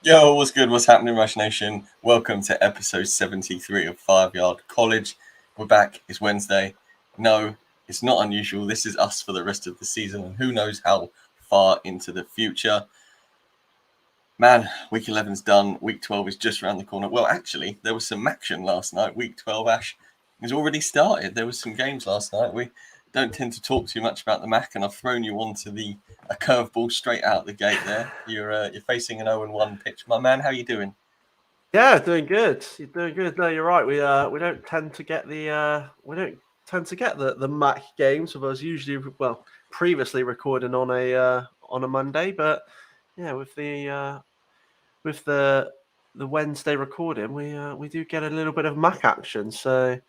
Yo, what's good? What's happening, Rush Nation? Welcome to episode 73 of 5 Yard College. We're back. It's Wednesday. No, it's not unusual. This is us for the rest of the season, and who knows how far into the future. Man, week 11's done. Week 12 is just around the corner. Well, actually, there was some action last night. Week 12, Ash, has already started. There was some games last night. We don't tend to talk too much about the MAC, and I've thrown you onto a curveball straight out the gate there. You're facing an 0-1 pitch. My man, how you doing? Yeah, doing good. You're doing good. No, you're right. We don't tend to get the Mac games of us usually previously recording on a Monday, but yeah, with the Wednesday recording, we do get a little bit of Mac action. So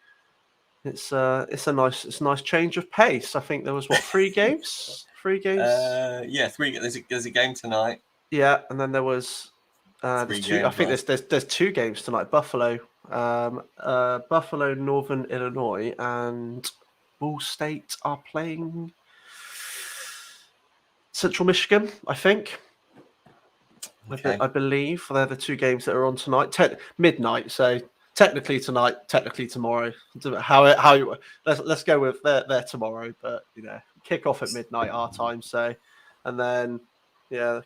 it's a nice change of pace. I think there was three games, Yeah, three. There's a game tonight. Yeah, and then there was Three there's two. I games think last. there's two games tonight. Buffalo, Northern Illinois, and Ball State are playing Central Michigan. I think. Okay. I believe they're the two games that are on tonight. Midnight. So technically tonight, technically tomorrow. Let's go with they're tomorrow, but kick off at midnight our time. So, and then the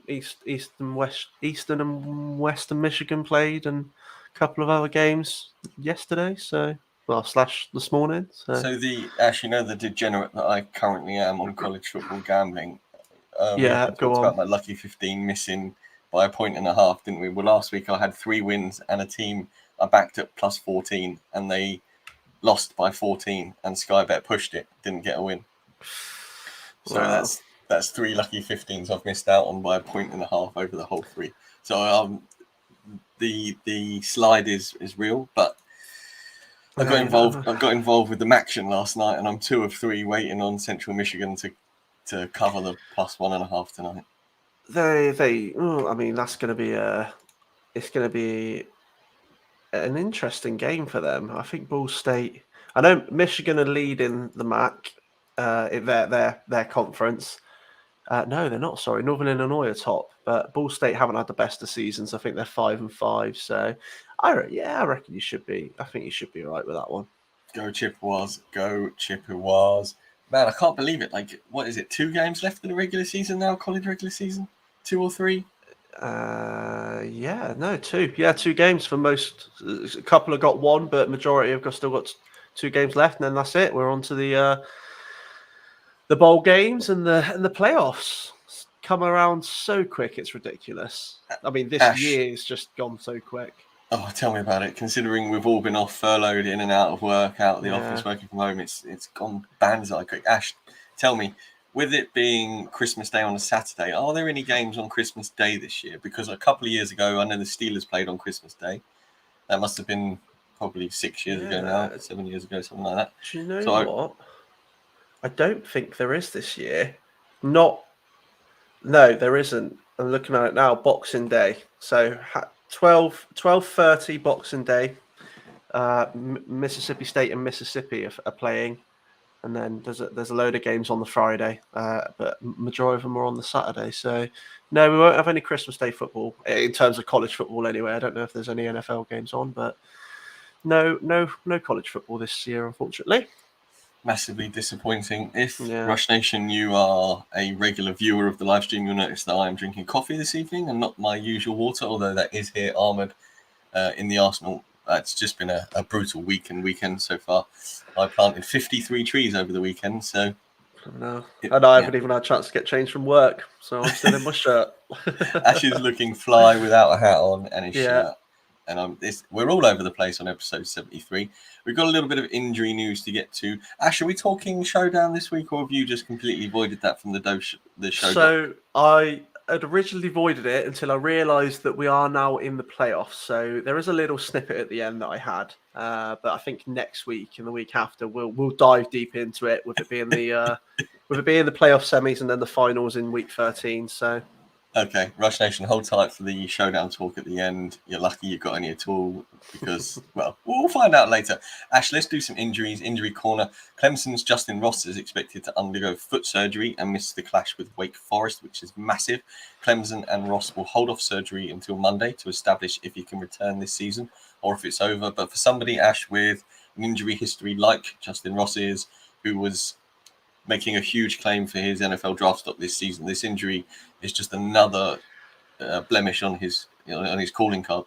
Eastern and Western Michigan played, and a couple of other games yesterday. So, slash this morning. So the degenerate that I currently am on college football gambling. We Yeah, often go talked on. about my lucky 15 missing by a point and a half, didn't we? Well, last week I had 3 wins and a team I backed at plus 14, and they lost by 14, and Sky Bet pushed it, didn't get a win. So Wow. that's 3 lucky 15s I've missed out on by a point and a half over the whole 3. So the slide is real, but I got involved. I got involved with the Maction last night, and I'm 2 of 3 waiting on Central Michigan to cover the plus 1.5 tonight. I mean, that's going to be it's going to be an interesting game for them. I think Ball State. I know Michigan are leading the MAC, their conference. No, they're not. Sorry, Northern Illinois are top, but Ball State haven't had the best of seasons. I think they're 5-5. So, I reckon you should be. I think you should be all right with that one. Go Chippewas! Go Chippewas! Man, I can't believe it. Like, what is it? 2 games left in the regular season now? College regular season? 2 or 3? Two. Yeah, 2 games for most. A couple have got 1, but majority have still got 2 games left, and then that's it. We're on to the bowl games and the playoffs. Come around so quick, it's ridiculous. I mean, this year's just gone so quick. Oh, tell me about it. Considering we've all been off furloughed, in and out of work, out of the office, working from home, it's gone banzai quick. Ash, tell me, with it being Christmas Day on a Saturday, are there any games on Christmas Day this year? Because a couple of years ago, I know the Steelers played on Christmas Day. That must have been probably 6 years ago now, 7 years ago, something like that. Do you know what? I don't think there is this year. No, there isn't. I'm looking at it now. Boxing Day. So 12:30 Boxing Day. Mississippi State and Mississippi are playing, and then there's a load of games on the Friday, but majority of them are on the Saturday. So no, we won't have any Christmas Day football in terms of college football anyway. I don't know if there's any NFL games on, but no college football this year, unfortunately. Massively disappointing. If Rush Nation, you are a regular viewer of the live stream, you'll notice that I am drinking coffee this evening and not my usual water, although that is here armoured in the arsenal. It's just been a brutal week and weekend so far. I planted 53 trees over the weekend, so... No, and I haven't even had a chance to get changed from work, so I'm still in my shirt. Ash is looking fly without a hat on and his shirt. And we're all over the place on episode 73. We've got a little bit of injury news to get to. Ash, are we talking showdown this week, or have you just completely voided that from the show? So I had originally voided it until I realised that we are now in the playoffs. So there is a little snippet at the end that I had, but I think next week and the week after we'll dive deep into it, with it being the playoff semis and then the finals in week 13. So Okay, Rush Nation, hold tight for the showdown talk at the end. You're lucky you got any at all because, well, we'll find out later. Ash, let's do some injuries. Injury corner. Clemson's Justin Ross is expected to undergo foot surgery and miss the clash with Wake Forest, which is massive. Clemson and Ross will hold off surgery until Monday to establish if he can return this season or if it's over. But for somebody, Ash, with an injury history like Justin Ross's, who was making a huge claim for his NFL draft stock this season, this injury is just another blemish on his on his calling card.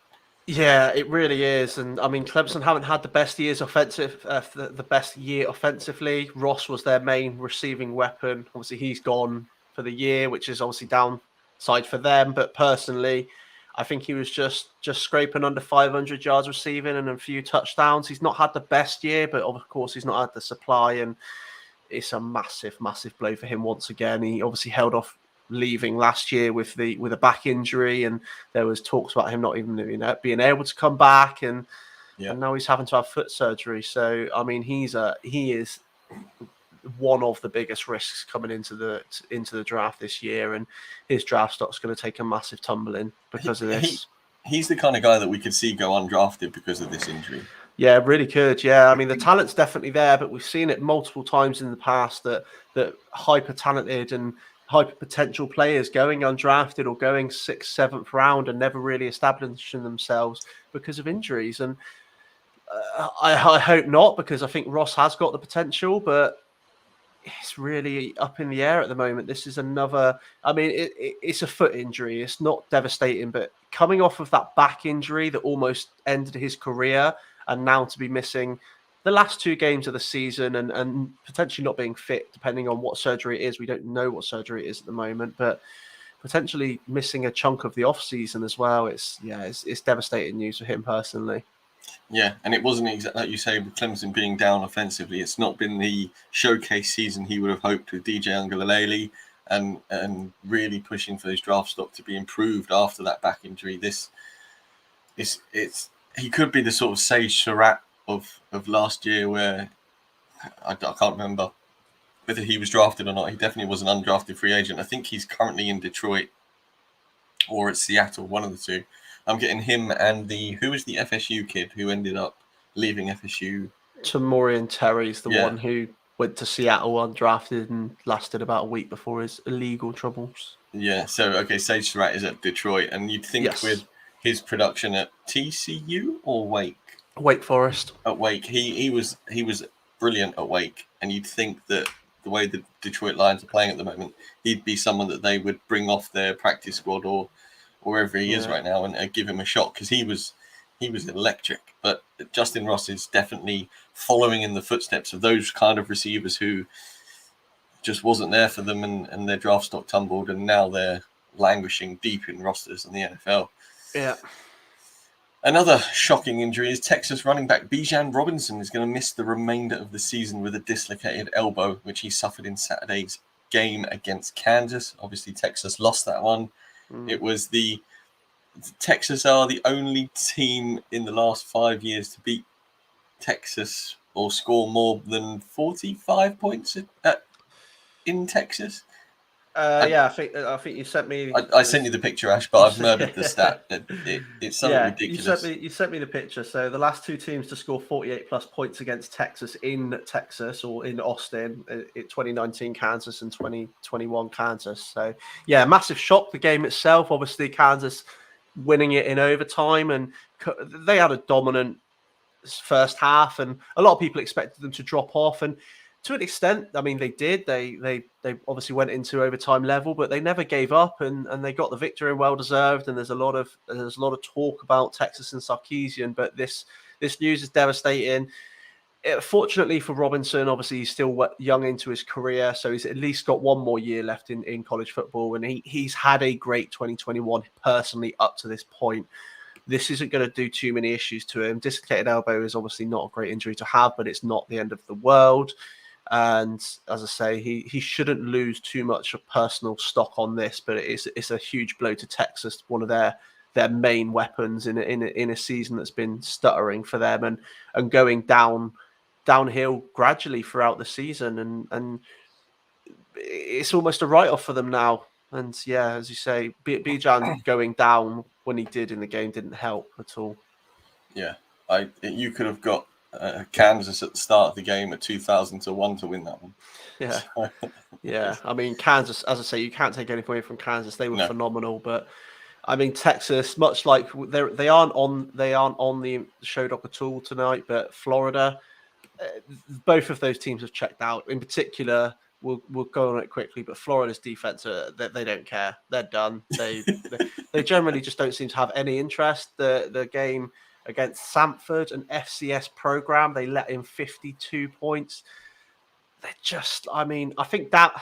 Yeah, it really is, and I mean, Clemson haven't had the best years the best year offensively. Ross was their main receiving weapon. Obviously, he's gone for the year, which is obviously downside for them. But personally, I think he was just scraping under 500 yards receiving and a few touchdowns. He's not had the best year, but of course, he's not had the supply, and it's a massive blow for him once again. He obviously held off leaving last year with a back injury, and there was talks about him not even being able to come back, and now he's having to have foot surgery. So I mean, he is one of the biggest risks coming into the draft this year, and his draft stock's going to take a massive tumbling because of this. He's the kind of guy that we could see go undrafted because of this injury. Yeah, really could. Yeah, I mean, the talent's definitely there, but we've seen it multiple times in the past that hyper talented and hyper potential players going undrafted or going 6th, 7th round and never really establishing themselves because of injuries. And I hope not, because I think Ross has got the potential, but it's really up in the air at the moment. This is another, I mean, it's a foot injury. It's not devastating, but coming off of that back injury that almost ended his career, and now to be missing the last 2 games of the season and potentially not being fit, depending on what surgery it is. We don't know what surgery it is at the moment, but potentially missing a chunk of the off season as well. It's devastating news for him personally. Yeah, and it wasn't exactly like you say with Clemson being down offensively. It's not been the showcase season he would have hoped with DJ Uiagalelei and really pushing for his draft stock to be improved after that back injury. This he could be the sort of Sage Surratt of last year, where I can't remember whether he was drafted or not. He definitely was an undrafted free agent. I think he's currently in Detroit or at Seattle, one of the two. I'm getting him and who was the FSU kid who ended up leaving FSU? Tamorian Terry's the one who went to Seattle undrafted and lasted about a week before his illegal troubles. Yeah, so okay, Sage Surratt is at Detroit, and you'd think with his production at TCU or Wake Forest. At Wake, he was brilliant at Wake, and you'd think that the way the Detroit Lions are playing at the moment, he'd be someone that they would bring off their practice squad or wherever he is right now and give him a shot, because he was electric. But Justin Ross is definitely following in the footsteps of those kind of receivers who just wasn't there for them, and their draft stock tumbled, and now they're languishing deep in rosters in the NFL. Yeah. Another shocking injury is Texas running back Bijan Robinson is going to miss the remainder of the season with a dislocated elbow, which he suffered in Saturday's game against Kansas. Obviously, Texas lost that one. It was Texas are the only team in the last 5 years to beat Texas or score more than 45 points in Texas. I think you sent me. I sent you the picture, Ash, but I've murdered the stat. It's something ridiculous. You sent me the picture. So the last 2 teams to score 48 plus points against Texas in Texas or in Austin, in 2019 Kansas and 2021 Kansas. So yeah, massive shock. The game itself, obviously Kansas winning it in overtime, and they had a dominant first half, and a lot of people expected them to drop off, and to an extent, I mean, they did. They obviously went into overtime level, but they never gave up, and they got the victory, and well deserved. And there's a lot of talk about Texas and Sarkisian, but this news is devastating. Fortunately for Robinson, obviously he's still young into his career, so he's at least got 1 more year left in college football, and he's had a great 2021 personally up to this point. This isn't going to do too many issues to him. Dislocated elbow is obviously not a great injury to have, but it's not the end of the world. And as I say, he shouldn't lose too much of personal stock on this, but it's a huge blow to Texas, one of their main weapons in a season that's been stuttering for them and going downhill gradually throughout the season, and it's almost a write-off for them now. And yeah, as you say, Bijan going down when he did in the game didn't help at all. Yeah, you could have got Kansas at the start of the game at 2,000 to 1 to win that one. Yeah. So, Yeah, I mean Kansas. As I say, you can't take anything away from Kansas. They were no, phenomenal, but I mean Texas, much like they aren't on the show doc at all tonight. But Florida, both of those teams have checked out. In particular, we'll go on it quickly. But Florida's defense, they don't care. They're done. They generally just don't seem to have any interest. The game against Samford, an FCS program, they let in 52 points. They're just, I mean, I think that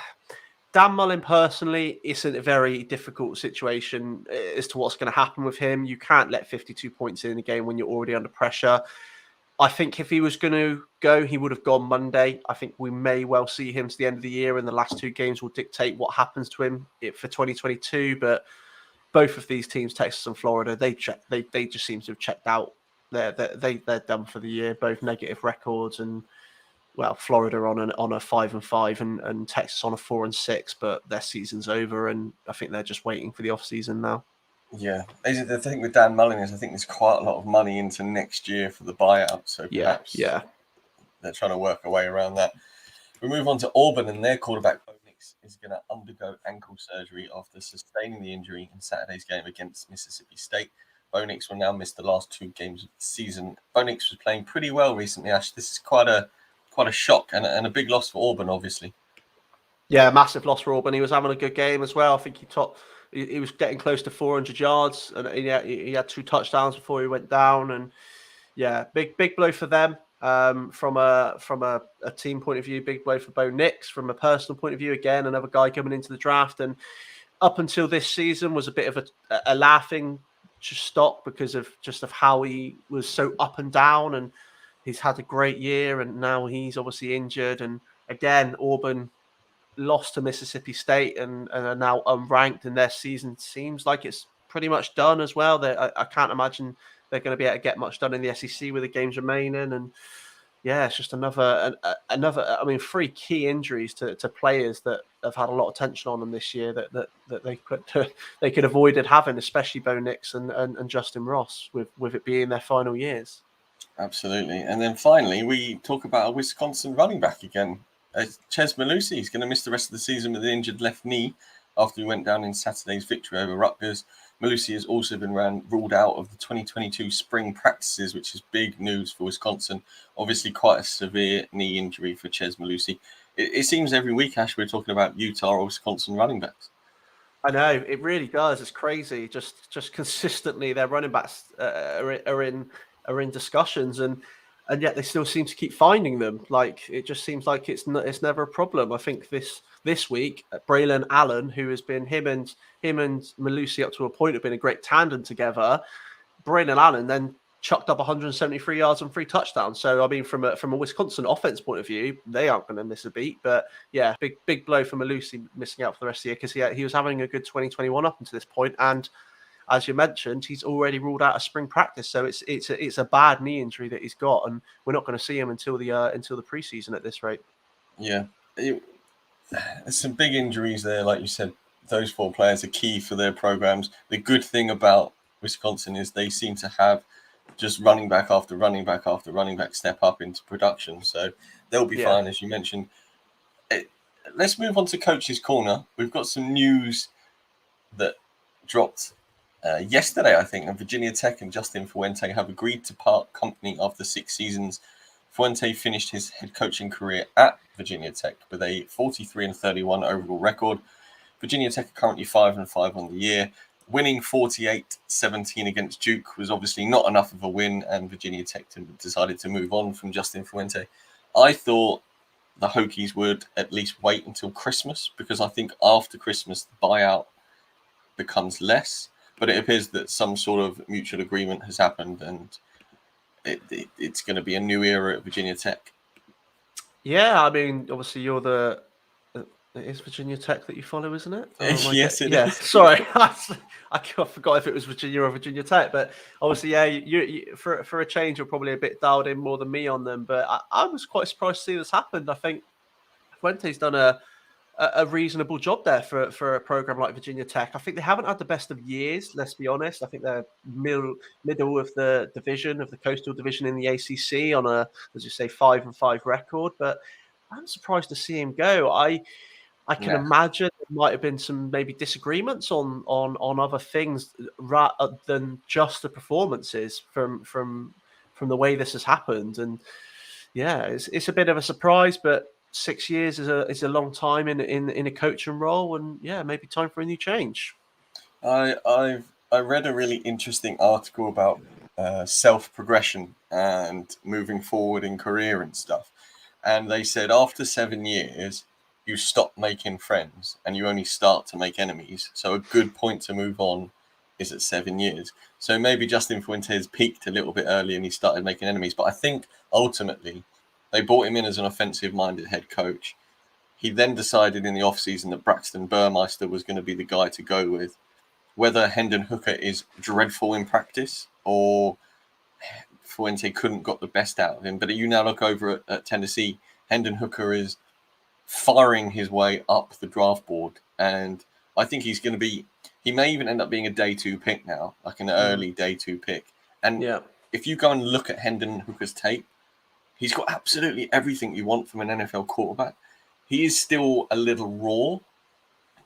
Dan Mullen personally is in a very difficult situation as to what's going to happen with him. You can't let 52 points in a game when you're already under pressure. I think if he was going to go, he would have gone Monday. I think we may well see him to the end of the year, and the last two games will dictate what happens to him for 2022. But both of these teams, Texas and Florida, they just seem to have checked out. They're done for the year. Both negative records, and well, Florida on a 5-5 and Texas on a 4-6, but their season's over, and I think they're just waiting for the off season now. Yeah, the thing with Dan Mullen is I think there's quite a lot of money into next year for the buyout, so perhaps they're trying to work a way around that. We move on to Auburn, and their quarterback Bo Nix is going to undergo ankle surgery after sustaining the injury in Saturday's game against Mississippi State. Bo Nix will now miss the last two games of the season. Bo Nix was playing pretty well recently, Ash. This is quite a shock and a big loss for Auburn, obviously. Yeah, massive loss for Auburn. He was having a good game as well. I think he was getting close to 400 yards, and he had 2 touchdowns before he went down. And yeah, big blow for them. From a team point of view, big blow for Bo Nix. From a personal point of view, again, another guy coming into the draft, and up until this season was a bit of a laughing stock because of how he was so up and down, and he's had a great year, and now he's obviously injured. And again, Auburn lost to Mississippi State and are now unranked, and their season seems like it's pretty much done as well. I can't imagine they're going to be able to get much done in the SEC with the games remaining. And yeah, it's just another. I mean, 3 key injuries to players that have had a lot of tension on them this year that they could avoided having, especially Bo Nix and Justin Ross with it being their final years. Absolutely. And then finally, we talk about a Wisconsin running back again. Chez Mellusi is going to miss the rest of the season with an injured left knee after he went down in Saturday's victory over Rutgers. Mellusi has also been ruled out of the 2022 spring practices, which is big news for Wisconsin. Obviously, quite a severe knee injury for Chez Mellusi. It seems every week, Ash, we're talking about Utah or Wisconsin running backs. I know, it really does. It's crazy. Just consistently, their running backs are in discussions, and yet they still seem to keep finding them. Like, it just seems like it's never a problem. I think this week, Braylon Allen, who has been him and Mellusi up to a point have been a great tandem together. Braylon Allen then chucked up 173 yards and 3 touchdowns. So I mean, from a Wisconsin offense point of view, they aren't going to miss a beat. But yeah, big blow for Mellusi missing out for the rest of the year, because he was having a good 2021 up until this point, and as you mentioned, he's already ruled out a spring practice. So it's a bad knee injury that he's got, and we're not going to see him until the preseason at this rate. Yeah, there's some big injuries there, like you said. Those 4 players are key for their programs. The good thing about Wisconsin is they seem to have just running back after running back after running back step up into production. So they'll be fine, as you mentioned. Let's move on to Coach's Corner. We've got some news that dropped yesterday, I think, and Virginia Tech and Justin Fuente have agreed to part company after 6 seasons. Fuente finished his head coaching career at Virginia Tech with a 43-31 overall record. Virginia Tech are currently 5-5 on the year. Winning 48-17 against Duke was obviously not enough of a win, and Virginia Tech decided to move on from Justin Fuente. I thought the Hokies would at least wait until Christmas, because I think after Christmas, the buyout becomes less. But it appears that some sort of mutual agreement has happened, and it's going to be a new era at Virginia Tech. Yeah, I mean, obviously you're it is Virginia Tech that you follow, isn't it? Yes, it is. Sorry, I forgot if it was Virginia or Virginia Tech, but obviously, yeah, you for a change, you're probably a bit dialed in more than me on them. But I was quite surprised to see this happen. I think Fuente's done a a reasonable job there for a program like Virginia Tech. I think they haven't had the best of years. Let's be honest. I think they're middle of the division of the Coastal Division in the ACC on a, as you say, 5-5 record. But I'm surprised to see him go. I can imagine there might have been some maybe disagreements on other things rather than just the performances from the way this has happened. And yeah, it's a bit of a surprise, but 6 years is a long time in a coaching role, and yeah, maybe time for a new change. I read a really interesting article about self progression and moving forward in career and stuff, and they said after 7 years you stop making friends and you only start to make enemies. So a good point to move on is at 7 years. So maybe Justin Fuentes peaked a little bit early and he started making enemies, but I think ultimately they brought him in as an offensive minded head coach. He then decided in the offseason that Braxton Burmeister was going to be the guy to go with. Whether Hendon Hooker is dreadful in practice or Fuente couldn't got the best out of him. But you now look over at Tennessee, Hendon Hooker is firing his way up the draft board. And I think he's going to be, he may even end up being a day 2 pick now, like an early day 2 pick. And if you go and look at Hendon Hooker's tape, he's got absolutely everything you want from an NFL quarterback. He is still a little raw,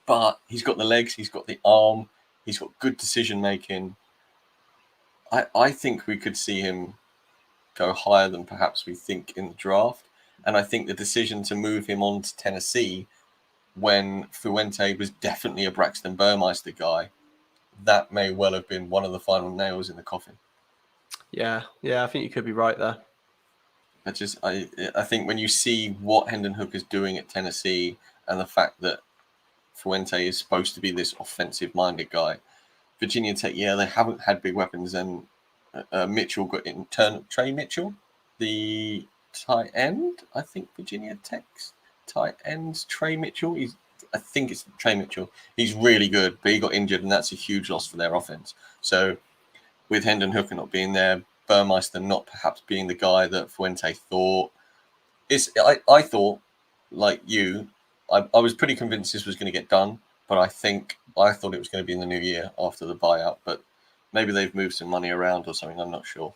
but he's got the legs, he's got the arm, he's got good decision making. I think we could see him go higher than perhaps we think in the draft. And I think the decision to move him on to Tennessee when Fuente was definitely a Braxton Burmeister guy, that may well have been one of the final nails in the coffin. Yeah, I think you could be right there. I think when you see what Hendon Hooker's doing at Tennessee and the fact that Fuente is supposed to be this offensive-minded guy, Virginia Tech, they haven't had big weapons, and Mitchell got in turn. Trey Mitchell, the tight end, I think Virginia Tech's tight end, Trey Mitchell. I think it's Trey Mitchell. He's really good, but he got injured, and that's a huge loss for their offense. So with Hendon Hooker not being there, Burmeister not perhaps being the guy that Fuente thought, I thought, like you, I was pretty convinced this was going to get done, but I thought it was going to be in the new year after the buyout, but maybe they've moved some money around or something. I'm not sure.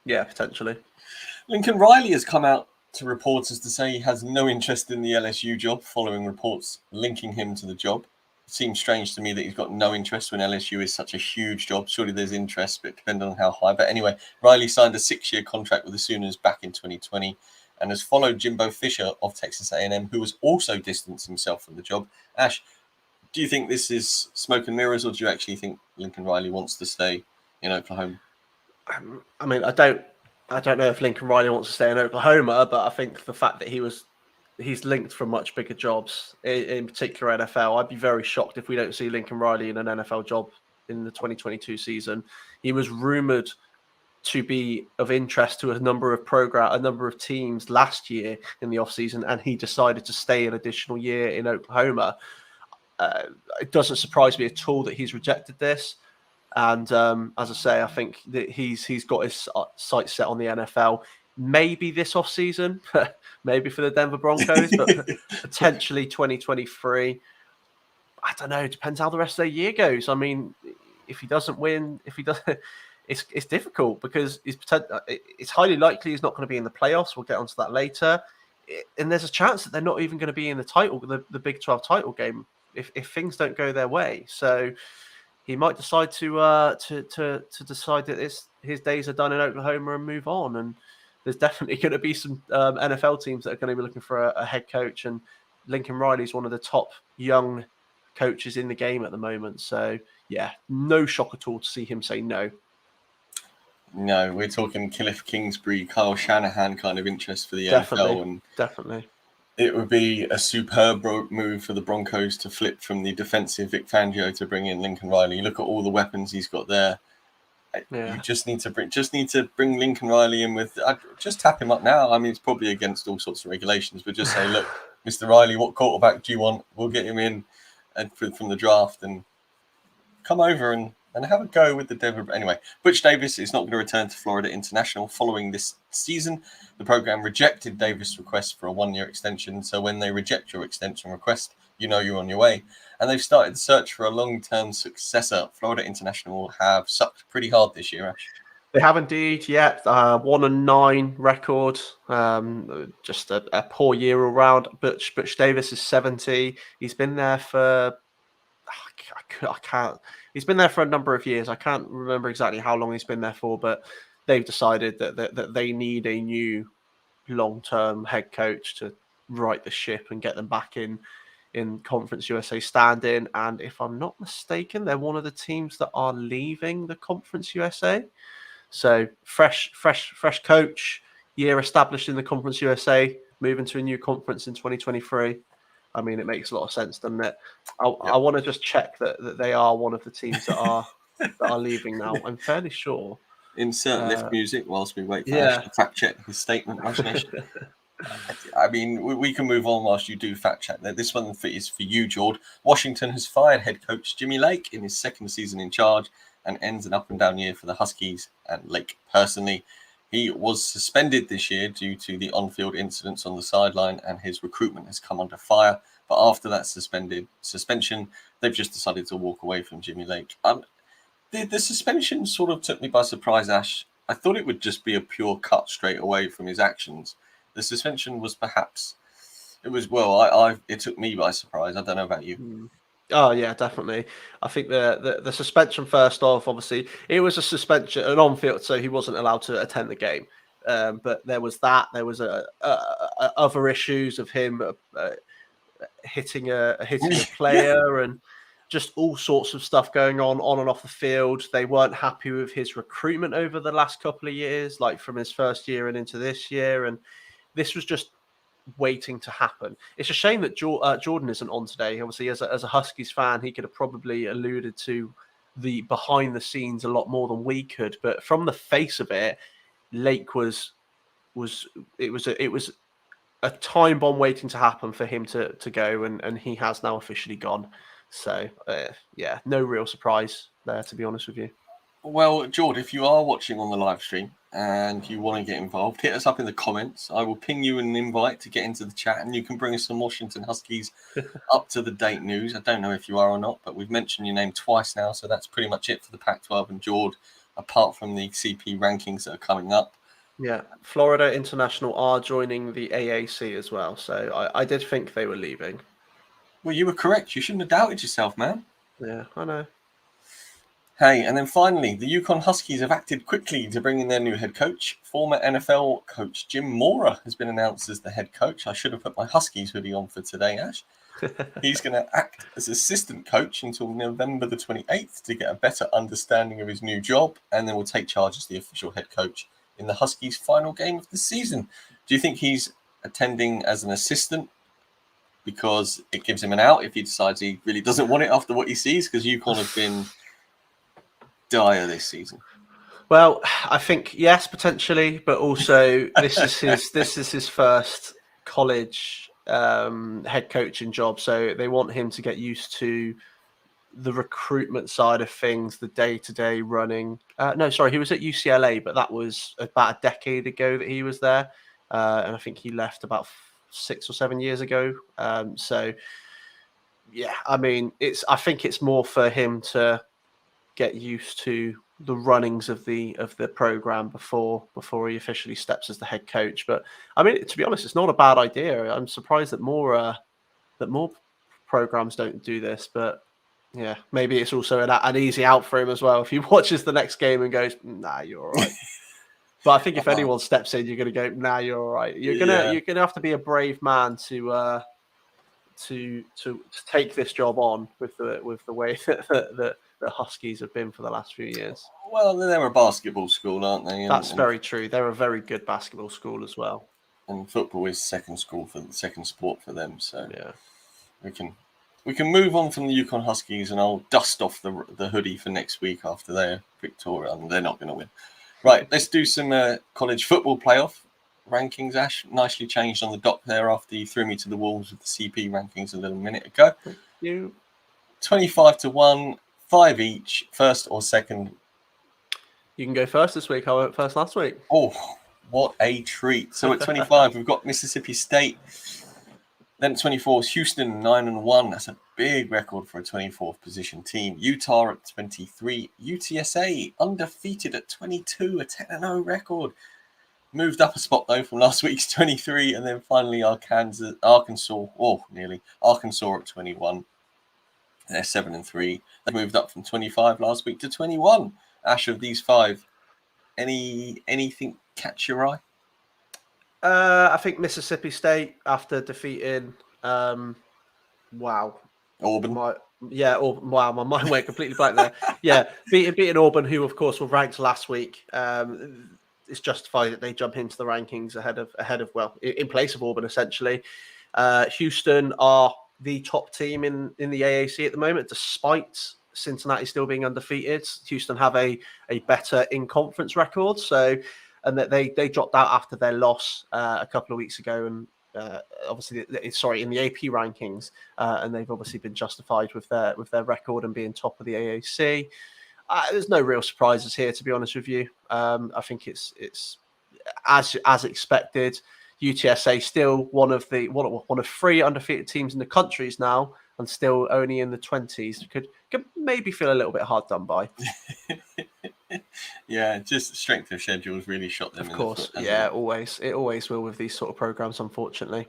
Yeah, potentially. Lincoln Riley has come out to reporters to say he has no interest in the LSU job following reports linking him to the job. It seems strange to me that he's got no interest when LSU is such a huge job. Surely there's interest, but depending on how high. But anyway, Riley signed a 6-year contract with the Sooners back in 2020 and has followed Jimbo Fisher of Texas A&M, who has also distanced himself from the job. Ash, do you think this is smoke and mirrors, or do you actually think Lincoln Riley wants to stay in Oklahoma? I mean, I don't know if Lincoln Riley wants to stay in Oklahoma, but I think the fact that he's linked for much bigger jobs, in particular NFL, I'd be very shocked if we don't see Lincoln Riley in an NFL job in the 2022 season. He was rumored to be of interest to a number of teams last year in the offseason, and he decided to stay an additional year in Oklahoma. It doesn't surprise me at all that he's rejected this. And as I say, I think that he's got his sights set on the NFL. Maybe this offseason, maybe for the Denver Broncos, but potentially 2023. I don't know. It depends how the rest of the year goes. I mean, if he doesn't win, it's difficult because it's highly likely he's not going to be in the playoffs. We'll get onto that later. And there's a chance that they're not even going to be in the Big 12 title game if things don't go their way. So he might decide to decide that his days are done in Oklahoma and move on. And there's definitely going to be some NFL teams that are going to be looking for a head coach. And Lincoln Riley is one of the top young coaches in the game at the moment. So, yeah, no shock at all to see him say no. No, we're talking Cliff Kingsbury, Kyle Shanahan kind of interest for the NFL. And definitely. It would be a superb move for the Broncos to flip from the defensive Vic Fangio to bring in Lincoln Riley. You look at all the weapons he's got there. Yeah. You just need to bring Lincoln Riley in with. Just tap him up now. I mean, it's probably against all sorts of regulations, but just say, look, Mr. Riley, what quarterback do you want? We'll get him in from the draft and come over and and have a go with the Denver. Anyway, Butch Davis is not going to return to Florida International following this season. The program rejected Davis' request for a 1-year extension, so when they reject your extension request, you know you're on your way. And they've started the search for a long-term successor. Florida International have sucked pretty hard this year, Ash. They have indeed, yeah. 1-9 record. Just a poor year all round. Butch Davis is 70. He's been there for I can't. He's been there for a number of years. I can't remember exactly how long he's been there for, but they've decided that they need a new long-term head coach to right the ship and get them back in Conference USA standing. And if I'm not mistaken, they're one of the teams that are leaving the Conference USA. So fresh coach, year established in the Conference USA, moving to a new conference in 2023. I mean, it makes a lot of sense, doesn't it? I want to just check that they are one of the teams that are leaving now. I'm fairly sure. Insert lift music whilst we wait for Yeah. Ash to fact check his statement, Rush Nation. I mean, we can move on whilst you do fact check. This one is for you, George. Washington has fired head coach Jimmy Lake in his second season in charge and ends an up and down year for the Huskies and Lake personally. He was suspended this year due to the on-field incidents on the sideline, and his recruitment has come under fire. But after that suspension, they've just decided to walk away from Jimmy Lake. The suspension sort of took me by surprise, Ash. I thought it would just be a pure cut straight away from his actions. The suspension was it took me by surprise. I don't know about you. Oh yeah, definitely. I think the suspension first off, obviously, it was a suspension, an on-field, so he wasn't allowed to attend the game. But there was that. There was other issues of him hitting a player and just all sorts of stuff going on and off the field. They weren't happy with his recruitment over the last couple of years, like from his first year and into this year, and this was just waiting to happen. It's a shame that Jordan isn't on today. Obviously, as a Huskies fan, he could have probably alluded to the behind the scenes a lot more than we could. But from the face of it, Lake was a time bomb waiting to happen for him to go, and he has now officially gone. So yeah, no real surprise there, to be honest with you. Well, George, if you are watching on the live stream and you want to get involved, hit us up in the comments. I will ping you an invite to get into the chat, and you can bring us some Washington Huskies up to the date news. I don't know if you are or not, but we've mentioned your name twice now, so that's pretty much it for the Pac-12 and George, apart from the CP rankings that are coming up. Yeah, Florida International are joining the AAC as well, so I did think they were leaving. Well, you were correct. You shouldn't have doubted yourself, man. Yeah, I know. Hey, and then finally, the Yukon Huskies have acted quickly to bring in their new head coach. Former NFL coach Jim Mora has been announced as the head coach. I should have put my Huskies hoodie on for today, Ash. He's going to act as assistant coach until November the 28th to get a better understanding of his new job, and then will take charge as the official head coach in the Huskies' final game of the season. Do you think he's attending as an assistant because it gives him an out if he decides he really doesn't want it after what he sees? Because Yukon have been dire this season. Well, I think yes, potentially, but also this is his first college head coaching job, so they want him to get used to the recruitment side of things, the day-to-day running. No, sorry, he was at UCLA, but that was about a decade ago that he was there, and I think he left about 6 or 7 years ago. So, yeah, I mean, I think it's more for him to get used to the runnings of the program before he officially steps as the head coach. But I mean, to be honest, it's not a bad idea. I'm surprised that more programs don't do this, but yeah, maybe it's also an easy out for him as well if he watches the next game and goes, "Nah, you're all right." But I think if anyone steps in, you're going to go, "Nah, you're all right." You're gonna have to be a brave man to take this job on with the way that the Huskies have been for the last few years. Well, they're a basketball school, aren't they? That's very true. They're a very good basketball school as well. And football is second sport for them. So yeah, we can move on from the Yukon Huskies, and I'll dust off the hoodie for next week after they're victorious. I mean, they're not going to win. Right, let's do some college football playoff rankings. Ash, nicely changed on the dock there after you threw me to the wolves with the CP rankings a little minute ago. Thank you. 25-1 5 each, first or second. You can go first this week. I went first last week. Oh, what a treat. So at 25, we've got Mississippi State. Then at 24 is Houston, 9-1. That's a big record for a 24th position team. Utah at 23. UTSA undefeated at 22, a 10-0 record. Moved up a spot though from last week's 23, and then finally Arkansas, nearly Arkansas at 21. They're 7-3. They moved up from 25 last week to 21. Ash, of these 5, anything catch your eye? I think Mississippi State after defeating, Auburn. Wow, my mind went completely blank there. Yeah, beating Auburn, who of course were ranked last week. It's justified that they jump into the rankings ahead of in place of Auburn essentially. Houston are the top team in the AAC at the moment, despite Cincinnati still being undefeated. Houston have a better in-conference record, and that they dropped out after their loss a couple of weeks ago, and obviously, in the AP rankings, and they've obviously been justified with their record and being top of the AAC. There's no real surprises here, to be honest with you. I think it's as expected. UTSA still one of 3 undefeated teams in the countries now, and still only in the 20s. Could maybe feel a little bit hard done by. Yeah, just strength of schedules really shot them. Of course, yeah, it always will with these sort of programs, unfortunately.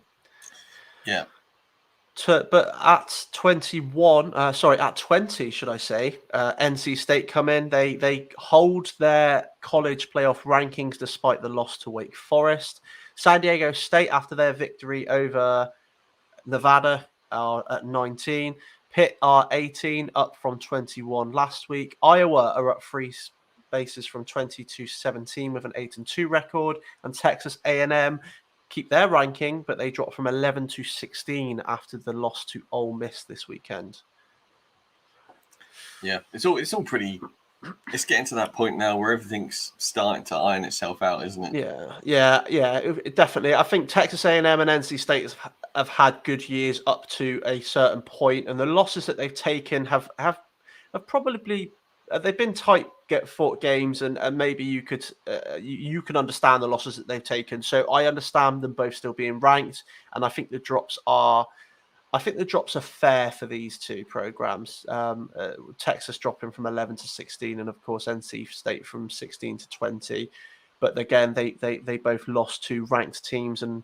Yeah. But at 20, should I say, NC State come in. They hold their college playoff rankings despite the loss to Wake Forest. San Diego State, after their victory over Nevada, are at 19. Pitt are 18, up from 21 last week. Iowa are up 3 bases from 20 to 17 with an 8-2 record. And Texas A&M keep their ranking, but they drop from 11 to 16 after the loss to Ole Miss this weekend. Yeah, it's all pretty. It's getting to that point now where everything's starting to iron itself out, isn't it? Yeah, definitely. I think Texas A&M and NC State have had good years up to a certain point, and the losses that they've taken have probably they've been tight fought games, and maybe you can understand the losses that they've taken. So I understand them both still being ranked, and I think the drops are fair for these two programs. Texas dropping from 11 to 16, and of course NC State from 16 to 20. But again, they both lost to ranked teams, and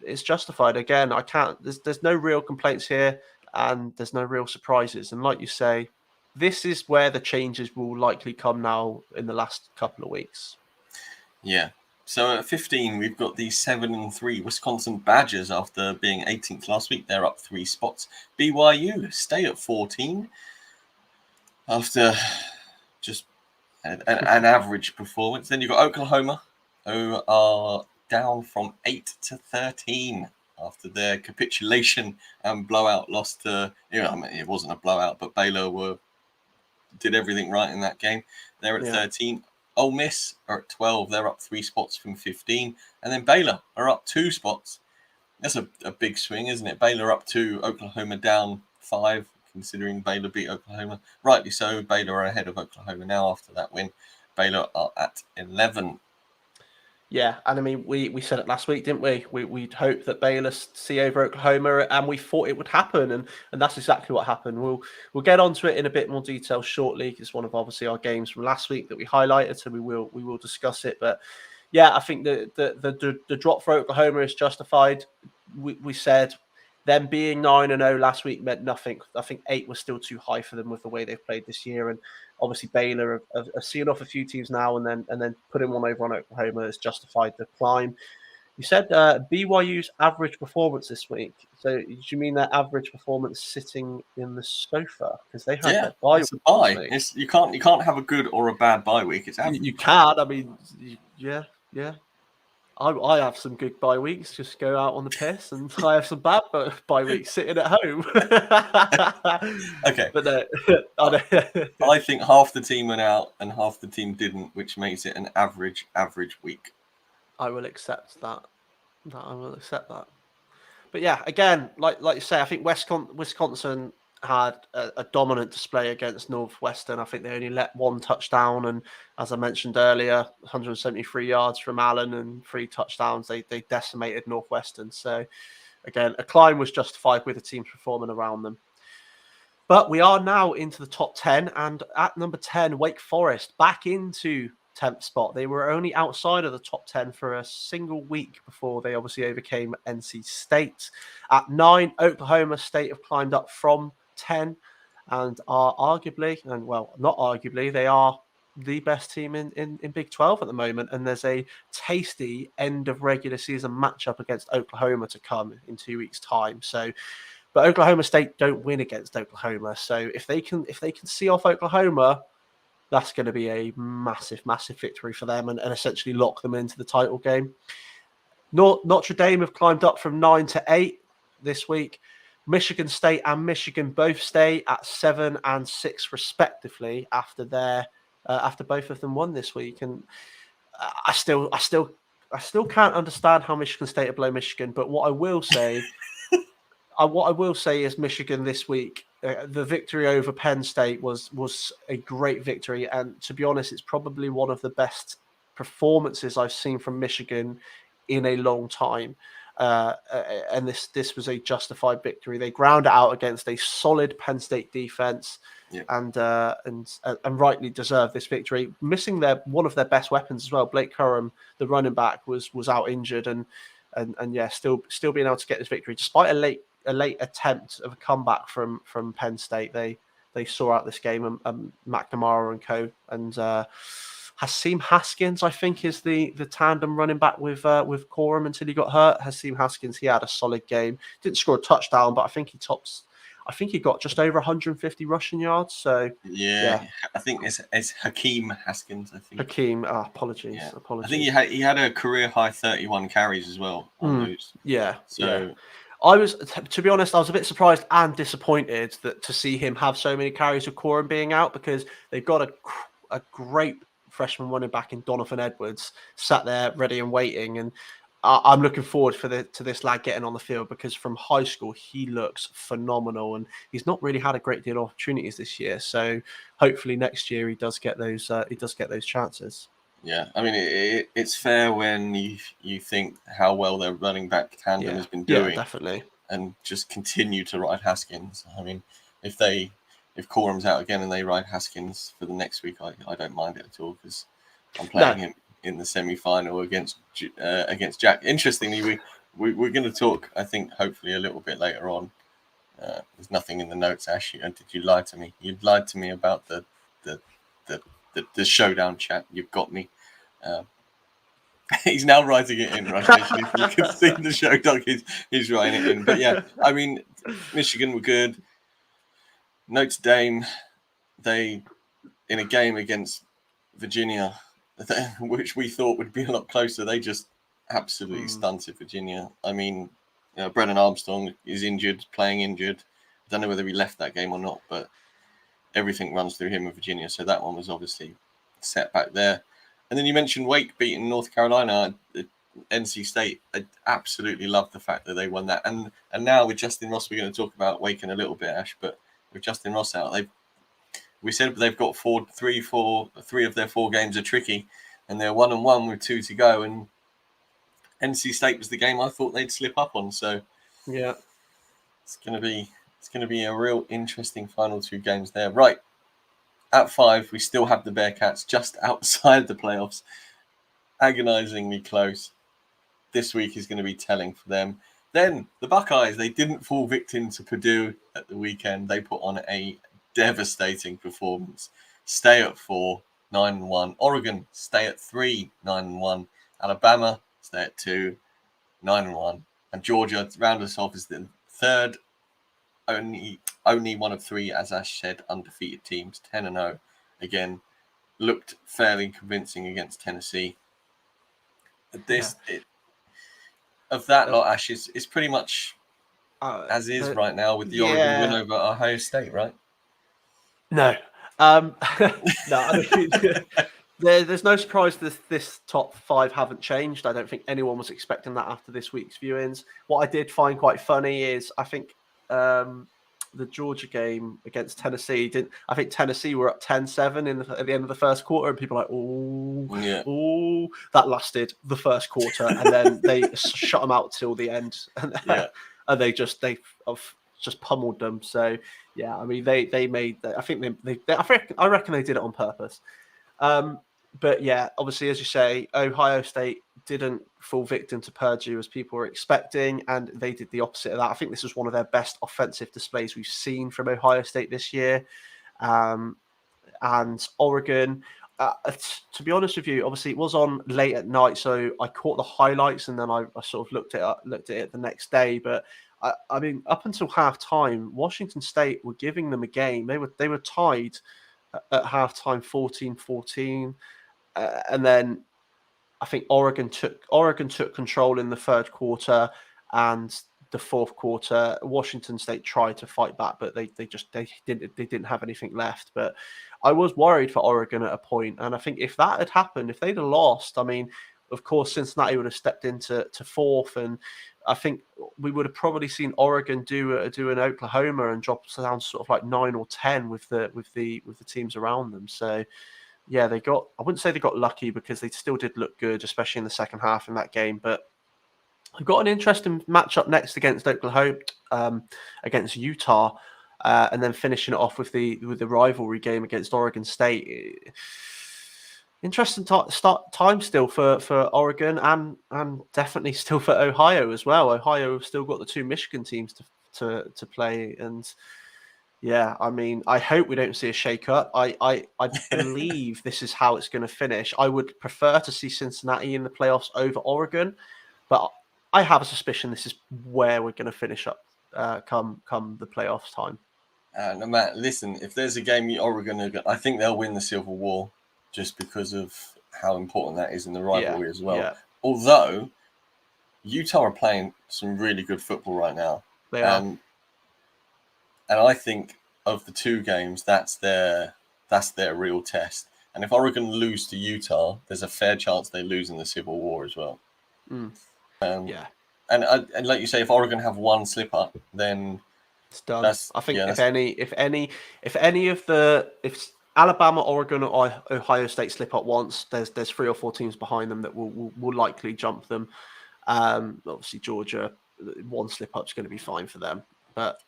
it's justified. Again, there's no real complaints here, and there's no real surprises. And like you say, this is where the changes will likely come now in the last couple of weeks. Yeah. So at 15, we've got the 7-3 Wisconsin Badgers after being 18th last week. They're up 3 spots. BYU stay at 14 after just an average performance. Then you've got Oklahoma, who are down from 8 to 13 after their capitulation and blowout loss to, it wasn't a blowout, but Baylor did everything right in that game. They're at 13. Ole Miss are at 12. They're up 3 spots from 15. And then Baylor are up 2 spots. That's a big swing, isn't it? Baylor up 2, Oklahoma down 5, considering Baylor beat Oklahoma. Rightly so, Baylor are ahead of Oklahoma now after that win. Baylor are at 11. Yeah, and I mean, we said it last week, didn't we? We'd hoped that Baylor see over Oklahoma, and we thought it would happen, and that's exactly what happened. We'll get onto it in a bit more detail shortly. It's one of obviously our games from last week that we highlighted, so we will discuss it. But yeah, I think the drop for Oklahoma is justified. We said them being 9-0 last week meant nothing. I think 8 was still too high for them with the way they've played this year, and obviously Baylor have seen off a few teams now, and then putting one over on Oklahoma has justified the climb. You said BYU's average performance this week. So do you mean their average performance sitting in the sofa? Because they had their bye. It's a bye. You can't have a good or a bad bye week. It's average. You can. I mean, yeah. I have some good bye weeks, just go out on the piss, and I have some bad bye weeks sitting at home. Okay. But no, I think half the team went out and half the team didn't, which makes it an average week. I will accept that. I will accept that. But yeah, again, like you say, I think Wisconsin had a dominant display against Northwestern. I think they only let one touchdown, and as I mentioned earlier, 173 yards from Allen and 3 touchdowns. They decimated Northwestern. So again, a climb was justified with the teams performing around them. But we are now into the top 10, and at number 10, Wake Forest back into 10th spot. They were only outside of the top 10 for a single week before they obviously overcame NC State. At 9, Oklahoma State have climbed up from 10 and are arguably, and well, not arguably, they are the best team in Big 12 at the moment. And there's a tasty end of regular season matchup against Oklahoma to come in 2 weeks' time. So, but Oklahoma State don't win against Oklahoma. So if they can see off Oklahoma, that's going to be a massive, massive victory for them and essentially lock them into the title game. Notre Dame have climbed up from 9 to 8 this week. Michigan State and Michigan both stay at 7 and 6 respectively after both of them won this week. And I still can't understand how Michigan State are below Michigan. But what I will say is Michigan this week, the victory over Penn State was a great victory. And to be honest, it's probably one of the best performances I've seen from Michigan in a long time. And this was a justified victory. They ground it out against a solid Penn State defense, and rightly deserved this victory. Missing one of their best weapons as well. Blake Curran, the running back, was out injured, and still being able to get this victory despite a late attempt of a comeback from Penn State. They saw out this game, and McNamara and co. And Hasim Haskins, I think, is the tandem running back with Corum until he got hurt. Hasim Haskins, he had a solid game. Didn't score a touchdown, but I think he got just over 150 rushing yards. So yeah. I think it's Hakeem Haskins. I think Hakeem. Apologies. Yeah. Apologies. I think he had a career high 31 carries as well on those. Yeah. So. Yeah. I was, to be honest, I was a bit surprised and disappointed to see him have so many carries with Corum being out, because they've got a great freshman running back in Donovan Edwards sat there ready and waiting. And I'm looking forward to this lad getting on the field, because from high school he looks phenomenal, and he's not really had a great deal of opportunities this year. So hopefully next year he does get those chances. Yeah, I mean, it's fair when you think how well their running back tandem has been doing. Yeah, definitely. And just continue to ride Haskins. I mean, if Corum's out again and they ride Haskins for the next week, I don't mind it at all, because I'm playing him in the semi-final against Jack. Interestingly, we're going to talk, I think, hopefully a little bit later on. There's nothing in the notes, Ash. Did you lie to me? You lied to me about the showdown chat. You've got me. He's now writing it in, right? If you can see the show dog, he's writing it in. But yeah, I mean, Michigan were good. Notre Dame, they, in a game against Virginia, which we thought would be a lot closer, they just absolutely stunted Virginia. I mean, Brennan Armstrong is playing injured. I don't know whether he left that game or not, but everything runs through him with Virginia. So that one was obviously set back there. And then you mentioned Wake beating North Carolina, NC State. I absolutely love the fact that they won that. And now with Justin Ross, we're going to talk about Wake in a little bit, Ash. But with Justin Ross out, we said they've got three of their 4 games are tricky, and they're 1-1 with 2 to go. And NC State was the game I thought they'd slip up on. So yeah, it's going to be a real interesting final 2 games there. Right. At 5, we still have the Bearcats just outside the playoffs, agonizingly close. This week is going to be telling for them. Then the Buckeyes, they didn't fall victim to Purdue at the weekend. They put on a devastating performance. Stay at 4, 9-1. Oregon, stay at 3, 9-1. Alabama, stay at 2, 9-1. And Georgia, round us off, is the third, only one of 3, as Ash said, undefeated teams, 10-0. Again, looked fairly convincing against Tennessee. Of that lot, Ash, is pretty much as is right now with the Oregon win over Ohio State, right? No. No, I mean, there's no surprise this top 5 haven't changed. I don't think anyone was expecting that after this week's viewings. What I did find quite funny is I think the Georgia game against Tennessee. I think Tennessee were up 10-7 at the end of the first quarter, and people were like, oh, that lasted the first quarter, and then they shut them out till the end, and they just pummeled them. So yeah, I mean they made. I reckon they did it on purpose. But yeah, obviously, as you say, Ohio State didn't fall victim to Purdue as people were expecting, and they did the opposite of that. I think this was one of their best offensive displays we've seen from Ohio State this year. And Oregon, to be honest with you, obviously it was on late at night, so I caught the highlights and then I sort of looked at it the next day. But I mean, up until half time, Washington State were giving them a game. They were tied at halftime 14-14. And then I think Oregon took control in the third quarter, and the fourth quarter, Washington State tried to fight back, but they didn't have anything left. But I was worried for Oregon at a point, and I think if that had happened, if they'd have lost, I mean, of course Cincinnati would have stepped into fourth, and I think we would have probably seen Oregon do an Oklahoma and drop down sort of like 9 or 10 with the teams around them. So. Yeah, I wouldn't say they got lucky because they still did look good, especially in the second half in that game. But they've got an interesting matchup next against Oklahoma, against Utah, and then finishing it off with the rivalry game against Oregon State. Interesting time still for Oregon and definitely still for Ohio as well. Ohio have still got the two Michigan teams to play, and yeah, I mean, I hope we don't see a shake-up. I believe this is how it's going to finish. I would prefer to see Cincinnati in the playoffs over Oregon, but I have a suspicion this is where we're going to finish up come the playoffs time. No, Matt, listen, if there's a game Oregon, I think they'll win the Civil War just because of how important that is in the rivalry as well. Yeah. Although, Utah are playing some really good football right now. They are. And I think of the two games, that's their real test. And if Oregon lose to Utah, there's a fair chance they lose in the Civil War as well. Yeah. And like you say, if Oregon have one slip up, then it's done. I think if Alabama, Oregon, or Ohio State slip up once, there's 3 or 4 teams behind them that will likely jump them. Obviously, Georgia, one slip up is going to be fine for them. But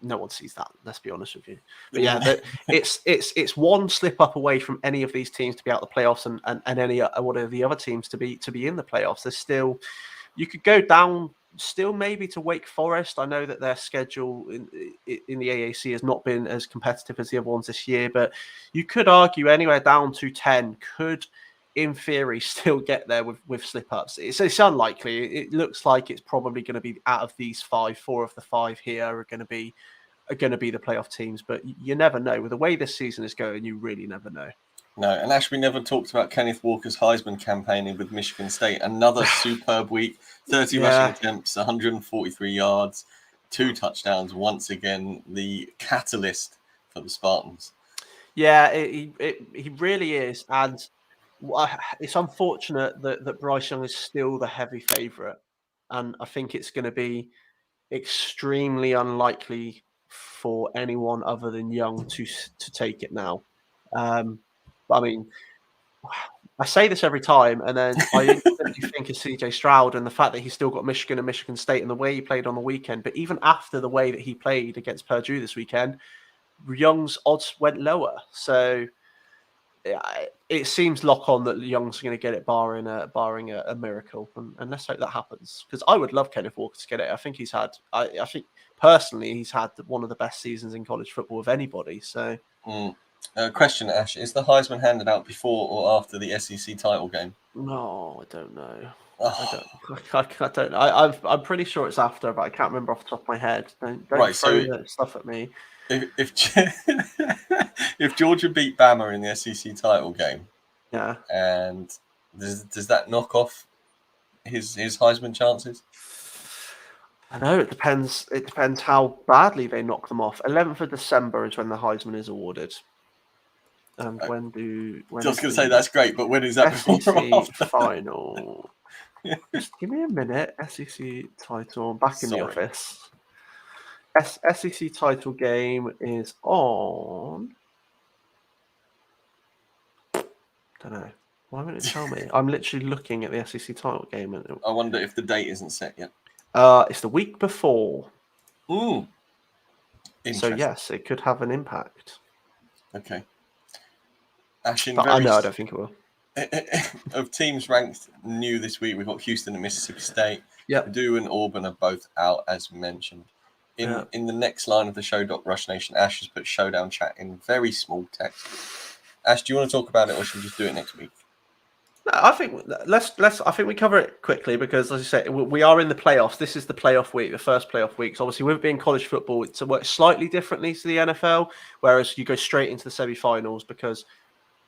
no one sees that. Let's be honest with you. But yeah, it's one slip up away from any of these teams to be out of the playoffs, and any one of the other teams to be in the playoffs. There's still, you could go down still maybe to Wake Forest. I know that their schedule in the AAC has not been as competitive as the other ones this year, but you could argue anywhere down to 10 could, in theory, still get there with slip-ups. It's unlikely. It looks like it's probably going to be out of these 5, 4 of the 5 here are going to be the playoff teams. But you never know. With the way this season is going, you really never know. No, and Ash, we never talked about Kenneth Walker's Heisman campaigning with Michigan State. Another superb week. 30 rushing attempts, 143 yards, 2 touchdowns. Once again, the catalyst for the Spartans. Yeah, he really is. And it's unfortunate that Bryce Young is still the heavy favourite, and I think it's going to be extremely unlikely for anyone other than Young to take it now. But I mean, I say this every time, and then I instantly think of CJ Stroud and the fact that he's still got Michigan and Michigan State and the way he played on the weekend. But even after the way that he played against Purdue this weekend, Young's odds went lower. So it seems lock on that Young's going to get it, barring a miracle, and let's hope that happens. Because I would love Kenneth Walker to get it. I think I think personally he's had one of the best seasons in college football of anybody. So, question, Ash: is the Heisman handed out before or after the SEC title game? No, I don't know. I don't know. I'm pretty sure it's after, but I can't remember off the top of my head. Don't throw that stuff at me. If Georgia beat Bama in the SEC title game, yeah, and does that knock off his Heisman chances? I know it depends. It depends how badly they knock them off. 11th of December is when the Heisman is awarded. And I was going to say that's great, but when is that before or after? Final? Just give me a minute. SEC title. I'm back in the office. SEC title game is on. Don't know. Why won't it tell me? I'm literally looking at the SEC title game, and I wonder if the date isn't set yet. it's the week before. Ooh. So Interesting. yes, it could have an impact. Okay. Ash, But I don't think it will. Of teams ranked new this week, we've got Houston and Mississippi State. Yep. Purdue and Auburn are both out, as mentioned. In the next line of the show, Rush Nation, Ash has put Showdown Chat in very small text. Ash, do you want to talk about it, or should we just do it next week? No, I think let's. I think we cover it quickly because, as I say, we are in the playoffs. This is the playoff week, the first playoff week. So obviously, with it being college football, it works slightly differently to the NFL, whereas you go straight into the semi-finals because,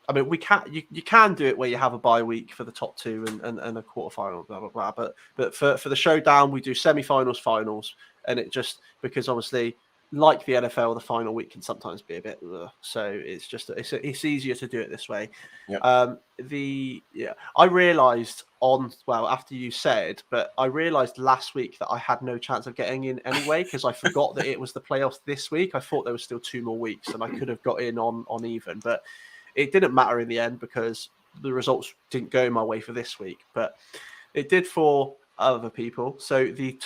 I mean, you can do it where you have a bye week for the top two and a quarterfinal, blah blah blah. But for the showdown, we do semi-finals, finals, and it just because obviously, like the NFL, the final week can sometimes be a bit so it's just it's easier to do it this way. Yep. I realized after you said, but I realized last week that I had no chance of getting in anyway because I forgot that it was the playoffs this week. I thought there was still 2 more weeks and I could have got in on even, but it didn't matter in the end because the results didn't go my way for this week, but it did for other people. So the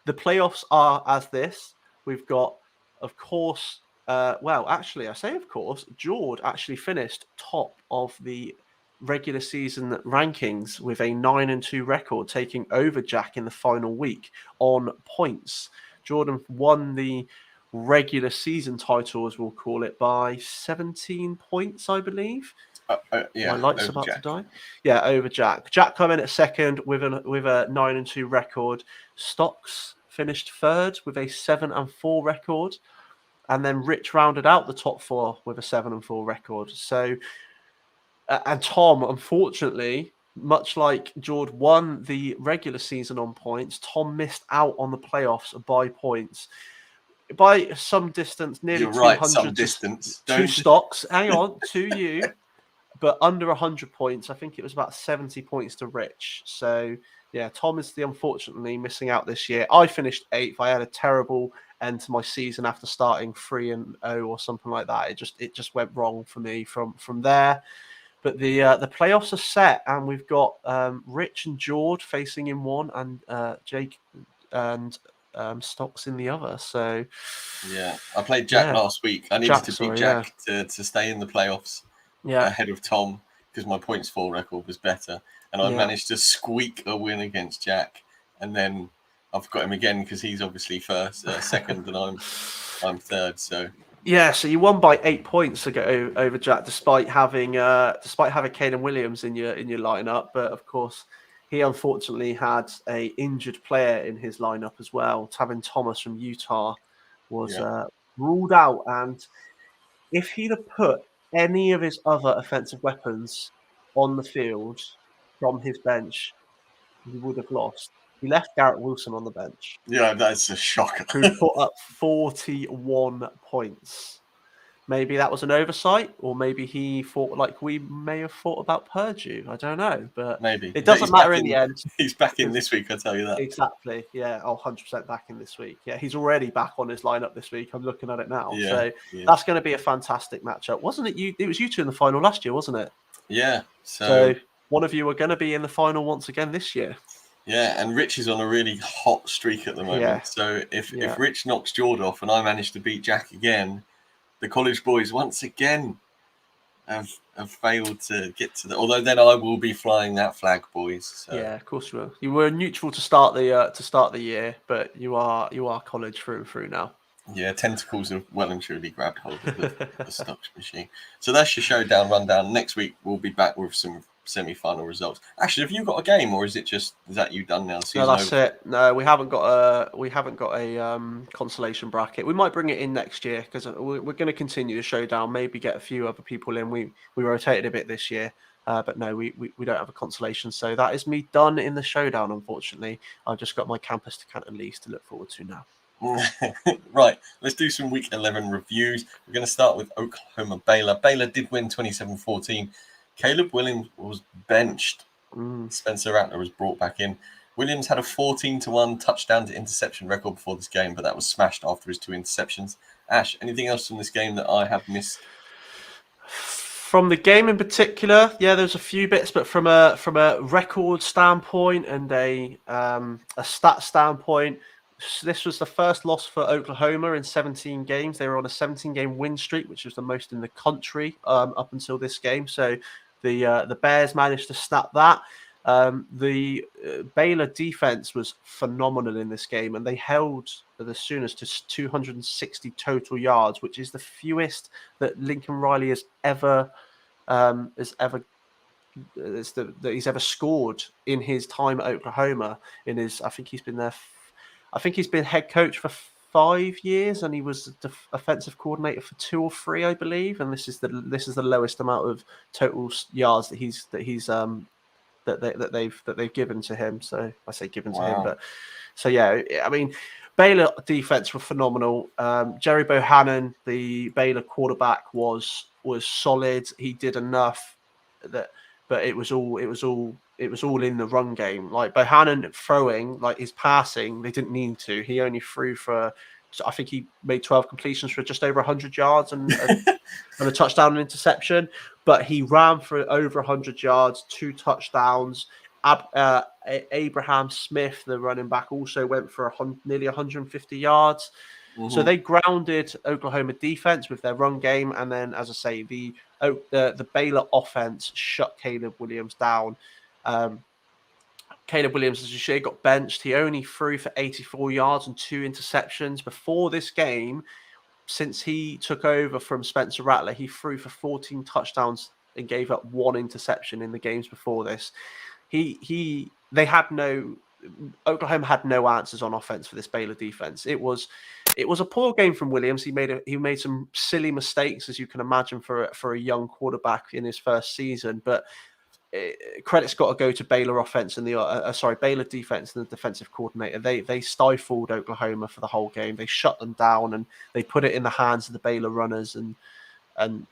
playoffs are as this. We've got, of course, actually, I say of course, Jord actually finished top of the regular season rankings with a 9-2 record, taking over Jack in the final week on points. Jordan won the regular season title, as we'll call it, by 17 points, I believe. Yeah, my light's about to die. Yeah, over Jack. Jack come in at second with a 9-2 record. Stocks finished third with a 7-4 record, and then Rich rounded out the top 4 with a 7-4 record. So, and Tom, unfortunately, much like Jord won the regular season on points, Tom missed out on the playoffs by points. By some distance, nearly You're right, 200 some distance. to Stocks. Hang on, to you. But under 100 points, I think it was about 70 points to Rich. So, yeah, Tom is unfortunately missing out this year. I finished 8th. I had a terrible end to my season after starting 3-0 or something like that. It just went wrong for me from there. But the playoffs are set, and we've got Rich and Jord facing in one, and Jake and Stocks in the other. So, yeah, I played Jack last week. I needed to beat Jack to stay in the playoffs. Ahead of Tom because my points for record was better, and I managed to squeak a win against Jack, and then I've got him again because he's obviously second, and I'm third. So so you won by 8 points to get over Jack, despite having Caden Williams in your lineup. But of course, he unfortunately had a injured player in his lineup as well. Tavin Thomas from Utah was ruled out, and if he'd have put any of his other offensive weapons on the field from his bench, he would have lost. He left Garrett Wilson on the bench. Yeah, that's a shocker. Who put up 41 points. Maybe that was an oversight, or maybe he thought like we may have thought about Purdue. I don't know, but maybe it doesn't matter in the end. He's back in this week, I tell you that. Exactly. Yeah. 100% back in this week. Yeah, he's already back on his lineup this week. I'm looking at it now. So that's going to be a fantastic matchup. Wasn't it you? It was you two in the final last year, wasn't it? Yeah. So one of you are going to be in the final once again this year. Yeah, and Rich is on a really hot streak at the moment. Yeah. So if Rich knocks Jord off and I manage to beat Jack again, the college boys once again have failed to get to the. Although then I will be flying that flag, boys. So. Yeah, of course you will. You were neutral to start the year, but you are college through and through now. Yeah, tentacles have well and truly grabbed hold of the Stocks machine. So that's your showdown rundown. Next week we'll be back with some semi-final results. Actually, have you got a game, or is that you done now? No, that's it. No, we haven't got a consolation bracket. We might bring it in next year because we're going to continue the showdown. Maybe get a few other people in. We rotated a bit this year, but no, we don't have a consolation. So that is me done in the showdown. Unfortunately, I've just got my campus to Canton Leeds to look forward to now. Right, let's do some week 11 reviews. We're going to start with Oklahoma Baylor. Baylor did win 27-14. Caleb Williams was benched. Spencer Rattler was brought back in. Williams had a 14-1 touchdown to interception record before this game, but that was smashed after his 2 interceptions. Ash, anything else from this game that I have missed? From the game in particular, yeah, there's a few bits, but from a record standpoint and a stat standpoint, this was the first loss for Oklahoma in 17 games. They were on a 17-game win streak, which was the most in the country up until this game. So the Bears managed to snap that. The Baylor defense was phenomenal in this game, and they held the Sooners to 260 total yards, which is the fewest that Lincoln Riley has ever that he's ever scored in his time at Oklahoma. I think he's been there. I think he's been head coach for 5 years, and he was the offensive coordinator for 2 or 3, I believe. And this is the lowest amount of total yards that they've given to him. So I say given to him, but so yeah, I mean, Baylor defense were phenomenal. Jerry Bohannon, the Baylor quarterback, was solid. He did enough but it was all in the run game. Like Bohannon throwing, like his passing, they didn't need to. He only threw for, I think he made 12 completions for just over 100 yards and a touchdown and interception. But he ran for over 100 yards, 2 touchdowns. Abraham Smith, the running back, also went for nearly 150 yards. Mm-hmm. So they grounded Oklahoma defense with their run game, and then, as I say, the Baylor offense shut Caleb Williams down. Caleb Williams, as you say, got benched. He only threw for 84 yards and 2 interceptions before this game. Since he took over from Spencer Rattler, he threw for 14 touchdowns and gave up 1 interception in the games before this. Oklahoma had no answers on offense for this Baylor defense. It was a poor game from Williams. He made some silly mistakes, as you can imagine, for a young quarterback in his first season. But credit's got to go to Baylor offense and Baylor defense and the defensive coordinator. They stifled Oklahoma for the whole game. They shut them down and they put it in the hands of the Baylor runners. And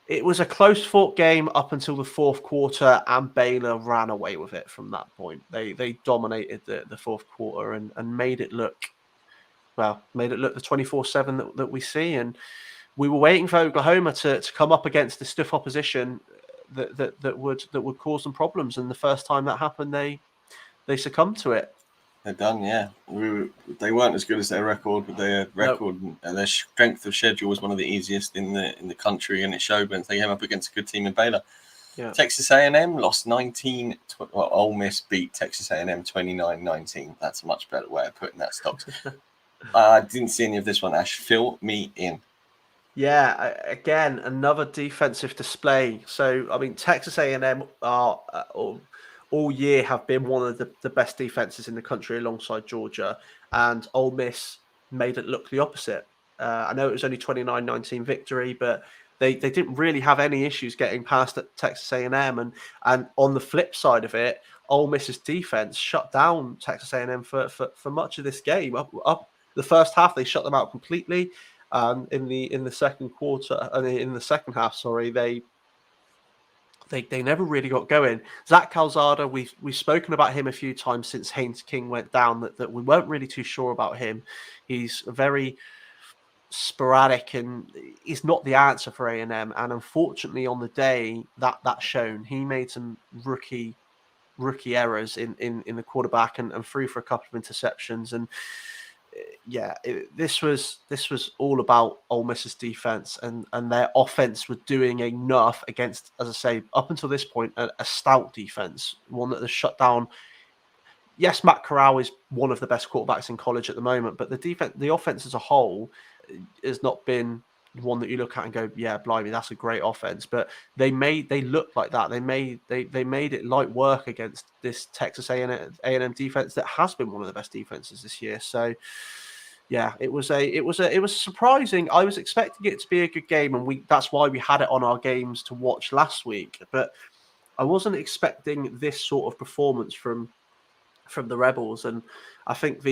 it was a close-fought game up until the fourth quarter, and Baylor ran away with it from that point. They dominated the fourth quarter and made it look the 24/7 that we see. And we were waiting for Oklahoma to come up against the stiff opposition that would cause them problems. And the first time that happened, they succumbed to it. They're done, yeah. They weren't as good as their record, but their record and their strength of schedule was one of the easiest in the country, and it showed when they came up against a good team in Baylor. Yeah. Texas A&M lost 19. Ole Miss beat Texas A&M 29-19. That's a much better way of putting that, Stocks. I didn't see any of this one, Ash. Fill me in. Yeah, again, another defensive display. So, I mean, Texas A&M are all year have been one of the best defenses in the country alongside Georgia, and Ole Miss made it look the opposite. I know it was only 29-19 victory, but they didn't really have any issues getting past at Texas A&M. And on the flip side of it, Ole Miss's defense shut down Texas A&M for much of this game. Up the first half, they shut them out completely. In the second quarter, in the second half, they never really got going. Zach Calzada, we've spoken about him a few times since Haynes King went down, that we weren't really too sure about him. He's very sporadic and he's not the answer for A&M. And unfortunately, on the day that shown, he made some rookie errors in the quarterback and threw for a couple of interceptions. And this was all about Ole Miss's defense, and their offense were doing enough against, as I say, up until this point, a stout defense, one that has shut down. Yes, Matt Corral is one of the best quarterbacks in college at the moment, but the offense as a whole has not been one that you look at and go, yeah, blimey, that's a great offense. But they look like that. They made it light work against this Texas A&M defense that has been one of the best defenses this year. So yeah, it was surprising. I was expecting it to be a good game, and that's why we had it on our games to watch last week. But I wasn't expecting this sort of performance from the Rebels, and I think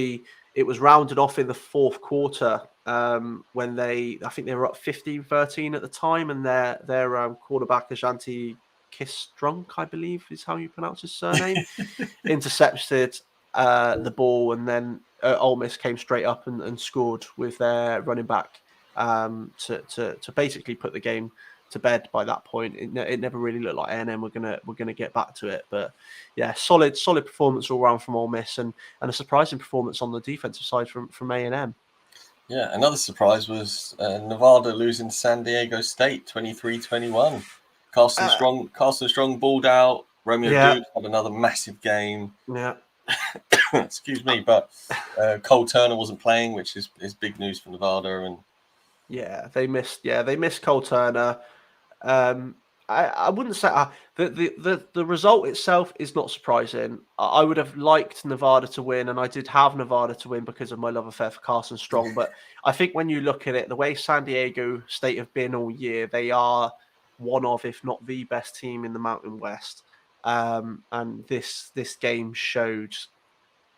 it was rounded off in the fourth quarter when I think they were up 15-13 at the time, and their quarterback Ashanti Kistrunk, I believe is how you pronounce his surname, intercepted the ball, and then Ole Miss came straight up and scored with their running back to basically put the game to bed. By that point, it never really looked like A&M were gonna get back to it. But yeah, solid performance all round from Ole Miss, and a surprising performance on the defensive side from A&M. Yeah, another surprise was Nevada losing to San Diego State 23-21. Carson Strong balled out. Romeo Yeah. Dukes had another massive game. Yeah. Excuse me, but Cole Turner wasn't playing, which is big news for Nevada. And Yeah, they missed Cole Turner. I wouldn't say the result itself is not surprising. I would have liked Nevada to win, and I did have Nevada to win because of my love affair for Carson Strong. But I think when you look at it, the way San Diego State have been all year, they are one of, if not the best team in the Mountain West. And this game showed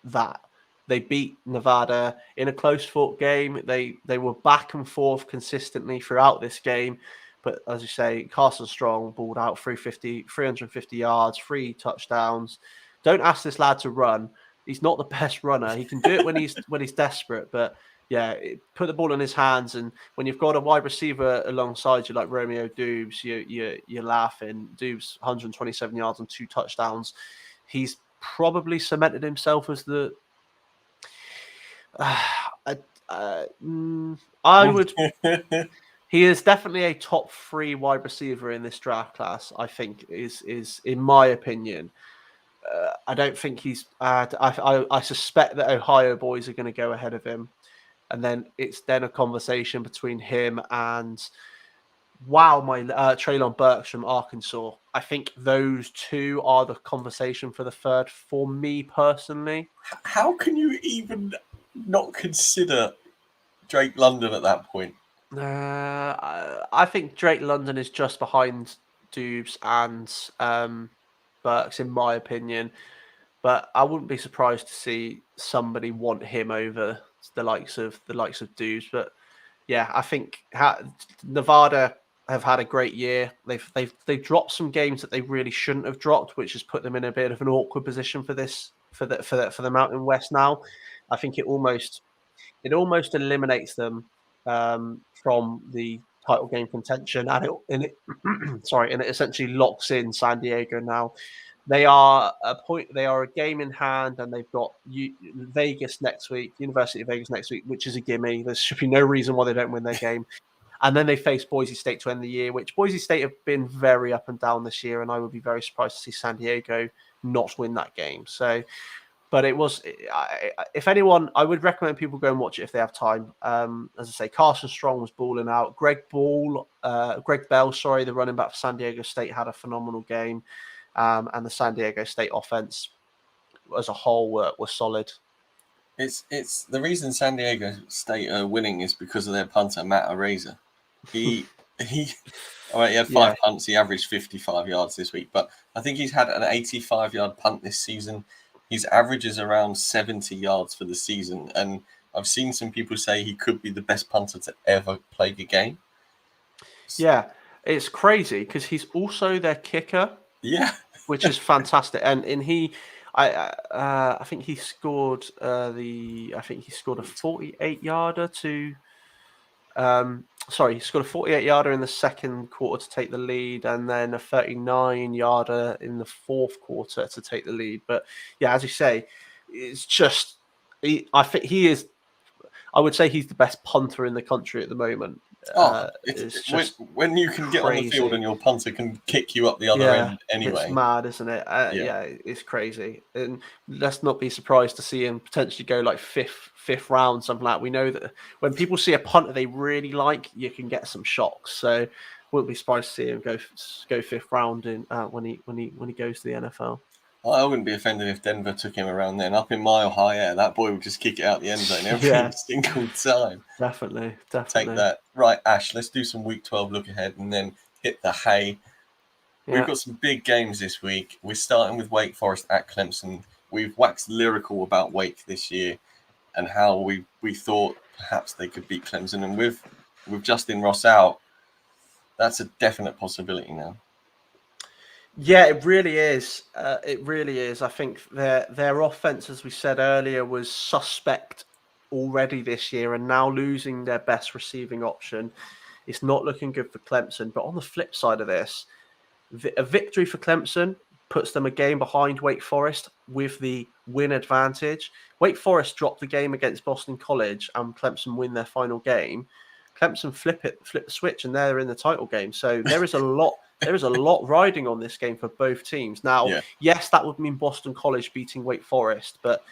that. They beat Nevada in a close fought game. They were back and forth consistently throughout this game. But as you say, Carson Strong balled out 350 yards, 3 touchdowns. Don't ask this lad to run. He's not the best runner. He can do it when he's desperate. But yeah, put the ball in his hands, and when you've got a wide receiver alongside you like Romeo Dubes, you're laughing. Dubes 127 yards and 2 touchdowns. He's probably cemented himself as the I would. He is definitely a top 3 wide receiver in this draft class. I think is in my opinion. I don't think he's. I suspect that Ohio boys are going to go ahead of him, and then it's a conversation between him and Treylon Burks from Arkansas. I think those two are the conversation for the third for me personally. How can you even not consider Drake London at that point? I think Drake London is just behind Dubes and Burks, in my opinion. But I wouldn't be surprised to see somebody want him over the likes of Dubes. But yeah, I think Nevada have had a great year. They've dropped some games that they really shouldn't have dropped, which has put them in a bit of an awkward position for the Mountain West now. I think it almost eliminates them from the title game contention, and it essentially locks in San Diego now. They are a game in hand, and they've got Vegas next week, University of Vegas next week, which is a gimme. There should be no reason why they don't win their game. And then they face Boise State to end the year, which Boise State have been very up and down this year, and I would be very surprised to see San Diego not win that game. So, but it was, if anyone, I would recommend people go and watch it if they have time. As I say, Carson Strong was balling out. Greg Bell, the running back for San Diego State, had a phenomenal game. And the San Diego State offense as a whole was solid. It's the reason San Diego State are winning is because of their punter Matt Araiza. He had 5 punts. He averaged 55 yards this week, but I think he's had an 85-yard punt this season. His average is around 70 yards for the season, and I've seen some people say he could be the best punter to ever play the game. Yeah, it's crazy because he's also their kicker. Yeah, which is fantastic, and I think he scored a 48-yarder to. He scored a 48-yarder in the second quarter to take the lead, and then a 39-yarder in the fourth quarter to take the lead. But yeah, as you say, it's just I think he is. I would say he's the best punter in the country at the moment. It's just when you can get on the field and your punter can kick you up the other end anyway. It's mad, isn't it? It's crazy. And let's not be surprised to see him potentially go like fifth round, something like that. We know that when people see a punter they really like, you can get some shocks. So wouldn't be surprised to see him go 5th round in when he goes to the NFL. I wouldn't be offended if Denver took him around then. Up in Mile High Air, that boy would just kick it out the end zone every single time. Definitely. Take that. Right, Ash, let's do some Week 12 look ahead and then hit the hay. Yeah. We've got some big games this week. We're starting with Wake Forest at Clemson. We've waxed lyrical about Wake this year and how we thought perhaps they could beat Clemson. And with Justin Ross out, that's a definite possibility now. Yeah, it really is. It really is. I think their offense, as we said earlier, was suspect already this year, and now losing their best receiving option, it's not looking good for Clemson. But on the flip side of this, a victory for Clemson puts them a game behind Wake Forest with the win advantage. Wake Forest dropped the game against Boston College, and Clemson win their final game. Clemson flip the switch, and they're in the title game. So there is a lot. There is a lot riding on this game for both teams. Now, Yeah, yes, that would mean Boston College beating Wake Forest, but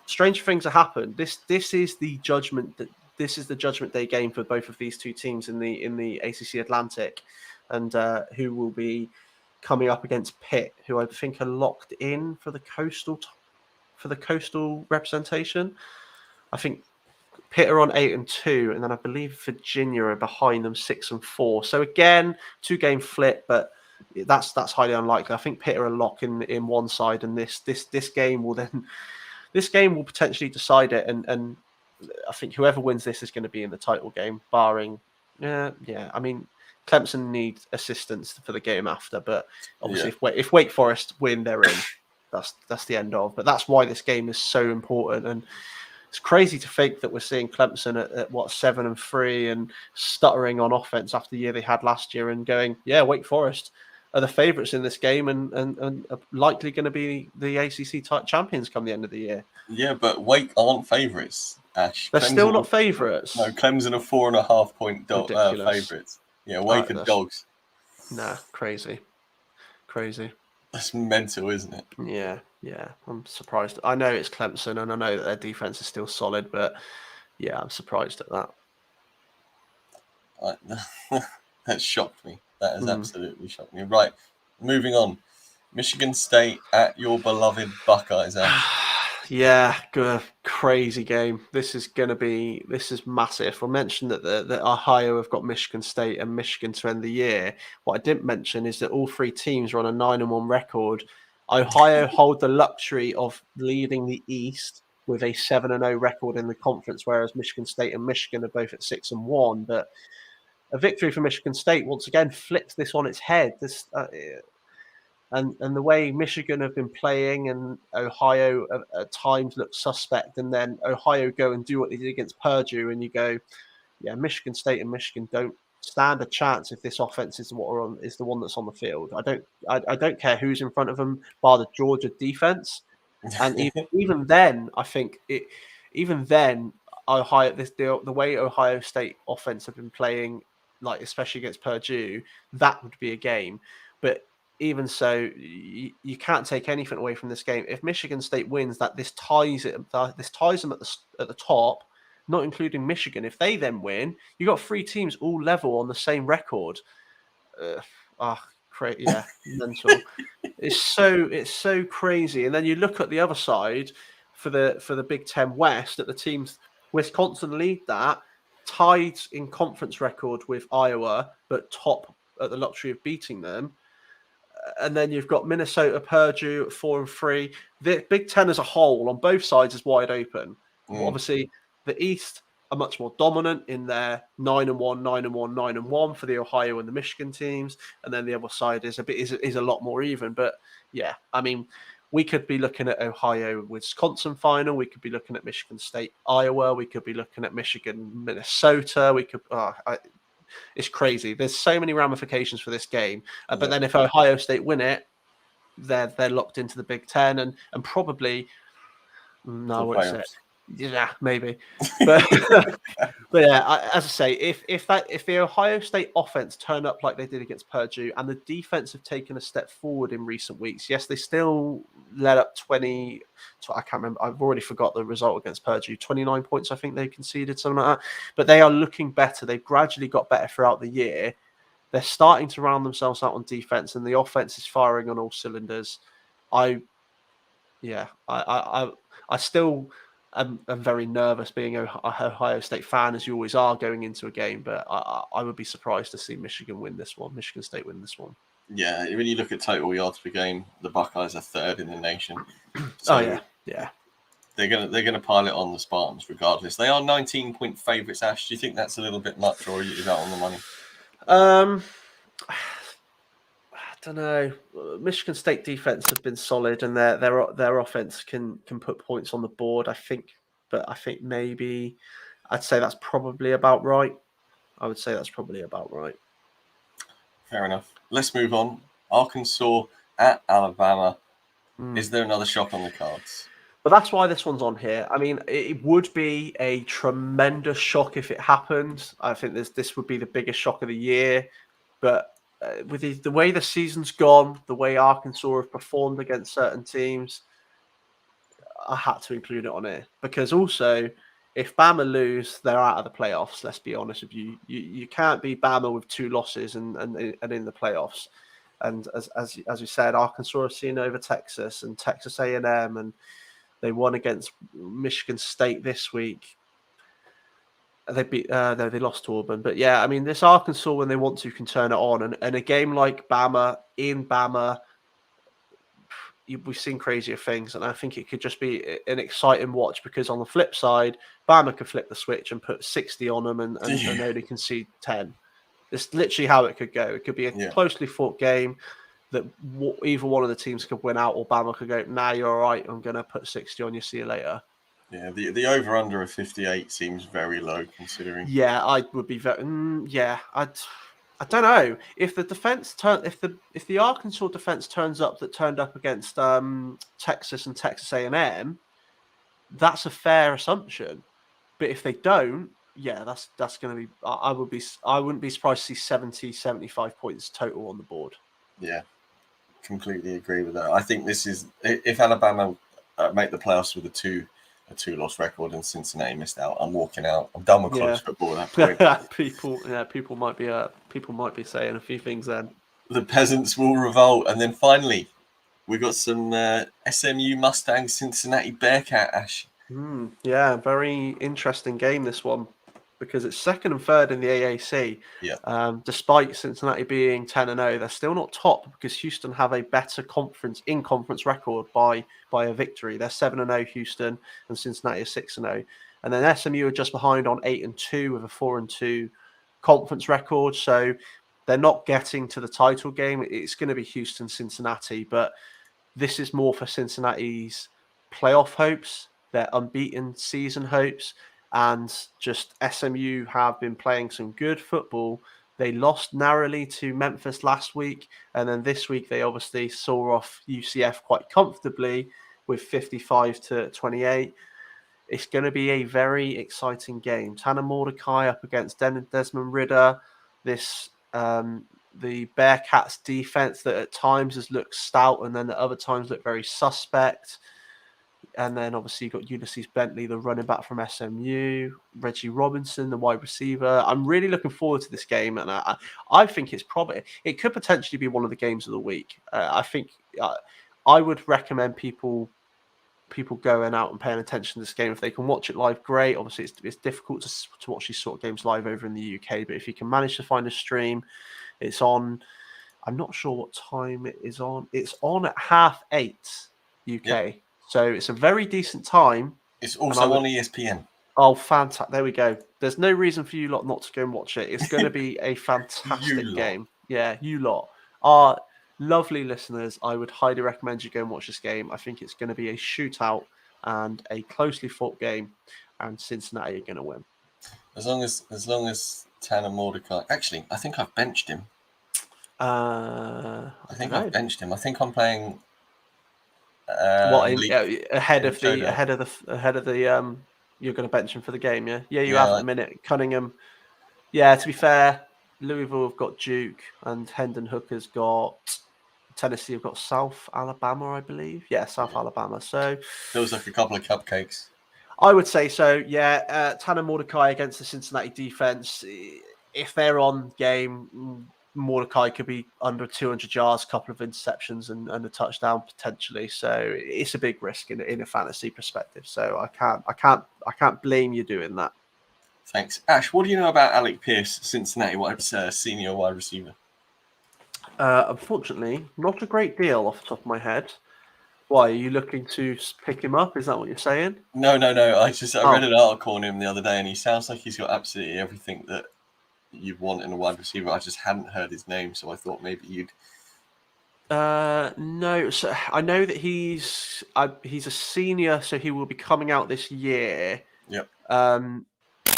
strange things have happened. This is the judgment that this is the judgment day game for both of these two teams in the ACC Atlantic, and who will be coming up against Pitt, who I think are locked in for the coastal representation. I think Pitt are on 8-2, and then I believe Virginia are behind them 6-4. So again, 2-game flip, but that's highly unlikely. I think Pitt are a lock in one side, and this game will potentially decide it. And I think whoever wins this is going to be in the title game, barring yeah. I mean, Clemson needs assistance for the game after, but obviously if Wake Forest win, they're in. That's the end of. But that's why this game is so important, and it's crazy to think that we're seeing Clemson at what 7-3 and stuttering on offense after the year they had last year, and going, yeah, Wake Forest are the favourites in this game and are likely going to be the ACC type champions come the end of the year. yeah, but Wake aren't favourites. Ash, They're still not No, favourites. Clemson are 4.5 point Ridiculous. favourites. Yeah, Wake are dogs. Nah, crazy. That's mental, isn't it? Yeah. I'm surprised. I know it's Clemson, and I know that their defense is still solid, but yeah, I'm surprised at that. That shocked me. That has absolutely shocked me. Right, moving on. Michigan State at your beloved Buckeyes, Ash. Yeah, good, crazy game. This is massive. I mentioned that Ohio have got Michigan State and Michigan to end the year. What I didn't mention is that all three teams are on a 9-1 record. Ohio hold the luxury of leading the East with a 7-0 record in the conference, whereas Michigan State and Michigan are both at 6-1. But a victory for Michigan State once again flips this on its head. And the way Michigan have been playing and Ohio at times look suspect, and then Ohio go and do what they did against Purdue, and you go, yeah, Michigan State and Michigan don't stand a chance if this offense is the one that's on the field. I don't care who's in front of them, bar the Georgia defense, and even then, I think even then, the way Ohio State offense have been playing, like especially against Purdue, that would be a game, but even so, you can't take anything away from this game. If Michigan State wins, this ties them at the top, not including Michigan. If they then win, you got three teams all level on the same record. Yeah, mental. It's so crazy. And then you look at the other side for the Big Ten West, at the teams. Wisconsin lead that, tied in conference record with Iowa, but top at the luxury of beating them. And then you've got Minnesota, Purdue at 4-3. The Big Ten as a whole on both sides is wide open. Obviously, the East are much more dominant in their 9-1, 9-1, 9-1 for the Ohio and the Michigan teams, and then the other side is a lot more even. But yeah, I mean, we could be looking at Ohio Wisconsin final. We could be looking at Michigan State Iowa. We could be looking at Michigan Minnesota. We could. It's crazy. There's so many ramifications for this game. But then if Ohio State win it, they're locked into the Big Ten and probably yeah, maybe. But but yeah, as I say, if the Ohio State offense turn up like they did against Purdue, and the defense have taken a step forward in recent weeks, yes, they still let up 20. I can't remember. I've already forgot the result against Purdue. 29 points, I think they conceded, something like that. But they are looking better. They've gradually got better throughout the year. They're starting to round themselves out on defense, and the offense is firing on all cylinders. I still am very nervous being an Ohio State fan, as you always are going into a game, but I would be surprised to see Michigan State win this one. Yeah, when you look at total yards per game, the Buckeyes are third in the nation. So yeah. They're gonna pile it on the Spartans regardless. They are 19-point favourites. Ash, do you think that's a little bit much, or is that on the money? don't know. Michigan State defense have been solid, and their offense can put points on the board. I think maybe I'd say that's probably about right. I would say that's probably about right. Fair enough. Let's move on. Arkansas at Alabama. Mm. Is there another shock on the cards? But that's why this one's on here. I mean, it would be a tremendous shock if it happened. I think this would be the biggest shock of the year. But with the way the season's gone, the way Arkansas have performed against certain teams, I had to include it on here. Because also, if Bama lose, they're out of the playoffs. Let's be honest with you. You can't be Bama with 2 losses and in the playoffs. And as you said, Arkansas have seen over Texas and Texas A&M, and they won against Michigan State this week. They lost to Auburn, but yeah, I mean, this Arkansas, when they want to, can turn it on. And a game like Bama in Bama, we've seen crazier things, and I think it could just be an exciting watch, because on the flip side, Bama could flip the switch and put 60 on them and only concede 10. It's literally how it could go. It could be a closely fought game that either one of the teams could win out, or Bama could go, nah, you're all right, I'm going to put 60 on you, see you later. Yeah, the over-under of 58 seems very low, considering. Yeah, I would be very... I don't know. If the defense if the Arkansas defense turned up against Texas and Texas A&M, that's a fair assumption. But if they don't, yeah, that's going to be... I wouldn't be surprised to see 70, 75 points total on the board. Yeah, completely agree with that. I think this is... If Alabama make the playoffs with a two-loss record and Cincinnati missed out, I'm walking out. I'm done with college football at that point. people might be saying a few things then. The peasants will revolt. And then finally, we got some SMU Mustangs Cincinnati Bearcat, Ash. Yeah, very interesting game, this one, because it's second and third in the AAC. Yeah. Despite Cincinnati being 10-0, they're still not top, because Houston have a better conference record by a victory. They're 7-0 Houston, and Cincinnati is 6-0. And then SMU are just behind on 8-2 with a 4-2 conference record. So they're not getting to the title game. It's going to be Houston, Cincinnati, but this is more for Cincinnati's playoff hopes, their unbeaten season hopes. And just SMU have been playing some good football. They lost narrowly to Memphis last week. And then this week, they obviously saw off UCF quite comfortably with 55-28. It's going to be a very exciting game. Tanner Mordecai up against Desmond Ridder. The Bearcats defense that at times has looked stout and then at other times looked very suspect. And then obviously you've got Ulysses Bentley, the running back from SMU, Reggie Robinson, the wide receiver. I'm really looking forward to this game, and I think it could potentially be one of the games of the week. I think I would recommend people going out and paying attention to this game. If they can watch it live, great. Obviously, it's difficult to watch these sort of games live over in the UK, but if you can manage to find a stream, it's on. I'm not sure what time it is on. It's on at 8:30 UK. Yep. So it's a very decent time. It's also on ESPN. Oh, fantastic. There we go. There's no reason for you lot not to go and watch it. It's going to be a fantastic game. Yeah, you lot are lovely listeners. I would highly recommend you go and watch this game. I think it's going to be a shootout and a closely fought game, and Cincinnati are going to win. As long as Tanner Mordecai... Actually, I think I've benched him. I've benched him. I think I'm playing... ahead of the you're going to bench him for the game, yeah? Yeah, you have at the minute. Cunningham. Yeah, to be fair, Louisville have got Duke and Hendon Hooker's got Tennessee have got South Alabama, I believe. Yeah, South Alabama. So feels like a couple of cupcakes. I would say so, yeah. Tanner Mordecai against the Cincinnati defense. If they're on game, Mordecai could be under 200 yards, a couple of interceptions and a touchdown potentially. So it's a big risk in a fantasy perspective. So I can't blame you doing that. Thanks. Ash, what do you know about Alec Pierce, Cincinnati senior wide receiver? Unfortunately, not a great deal off the top of my head. Why, are you looking to pick him up? Is that what you're saying? No. I read an article on him the other day, and he sounds like he's got absolutely everything that you'd want in a wide receiver. I just hadn't heard his name, so I thought maybe you'd No. So I know that he's a senior, so he will be coming out this year. Yep.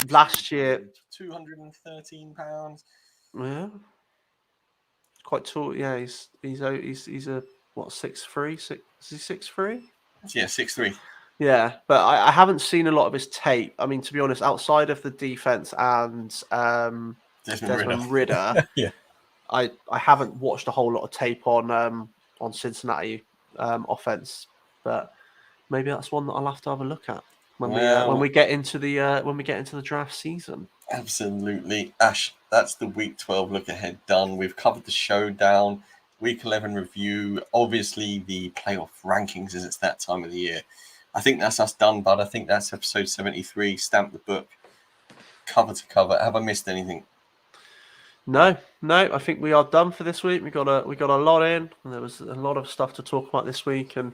Last year, £213. yeah, quite tall. Yeah, he's a what 6'3", six is he 6'3"? Yeah, 6'3". Yeah, but I haven't seen a lot of his tape. I mean, to be honest, outside of the defense and Desmond Ridder, Yeah. I haven't watched a whole lot of tape on Cincinnati offense. But maybe that's one that I'll have to have a look at when we get into the draft season. Absolutely. Ash, that's the week 12 look ahead done. We've covered the showdown, week 11 review, obviously the playoff rankings as it's that time of the year. I think that's us done, bud. I think that's episode 73. Stamp the book, cover to cover. Have I missed anything? No. I think we are done for this week. We got a lot in, and there was a lot of stuff to talk about this week, and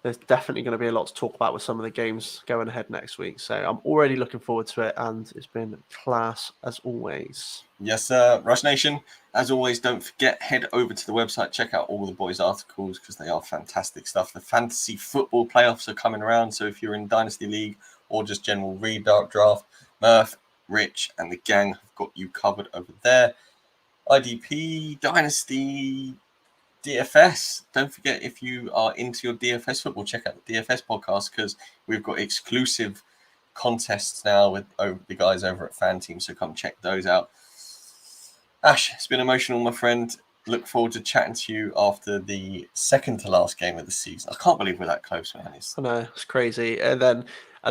there's definitely going to be a lot to talk about with some of the games going ahead next week. So I'm already looking forward to it, and it's been class as always. Yes, sir. Rush Nation, as always, don't forget, head over to the website, check out all the boys' articles because they are fantastic stuff. The fantasy football playoffs are coming around, so if you're in Dynasty League or just general redraft, Murph, Rich, and the gang have got you covered over there. IDP, Dynasty, DFS. Don't forget, if you are into your DFS football, check out the DFS podcast because we've got exclusive contests now with the guys over at Fan Team, so come check those out. Ash, it's been emotional, my friend. Look forward to chatting to you after the second to last game of the season. I can't believe we're that close, man. I know, it's crazy. And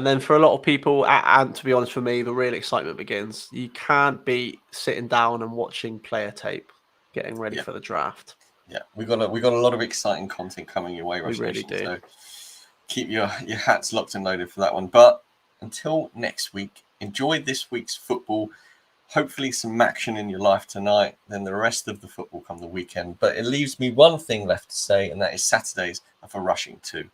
then for a lot of people, and to be honest, for me, the real excitement begins. You can't beat sitting down and watching player tape, getting ready for the draft. Yeah, we got a lot of exciting content coming your way, Rush We really Nation, do. So keep your hats locked and loaded for that one. But until next week, enjoy this week's football. Hopefully some action in your life tonight. Then the rest of the football come the weekend. But it leaves me one thing left to say, and that is Saturdays are for rushing too.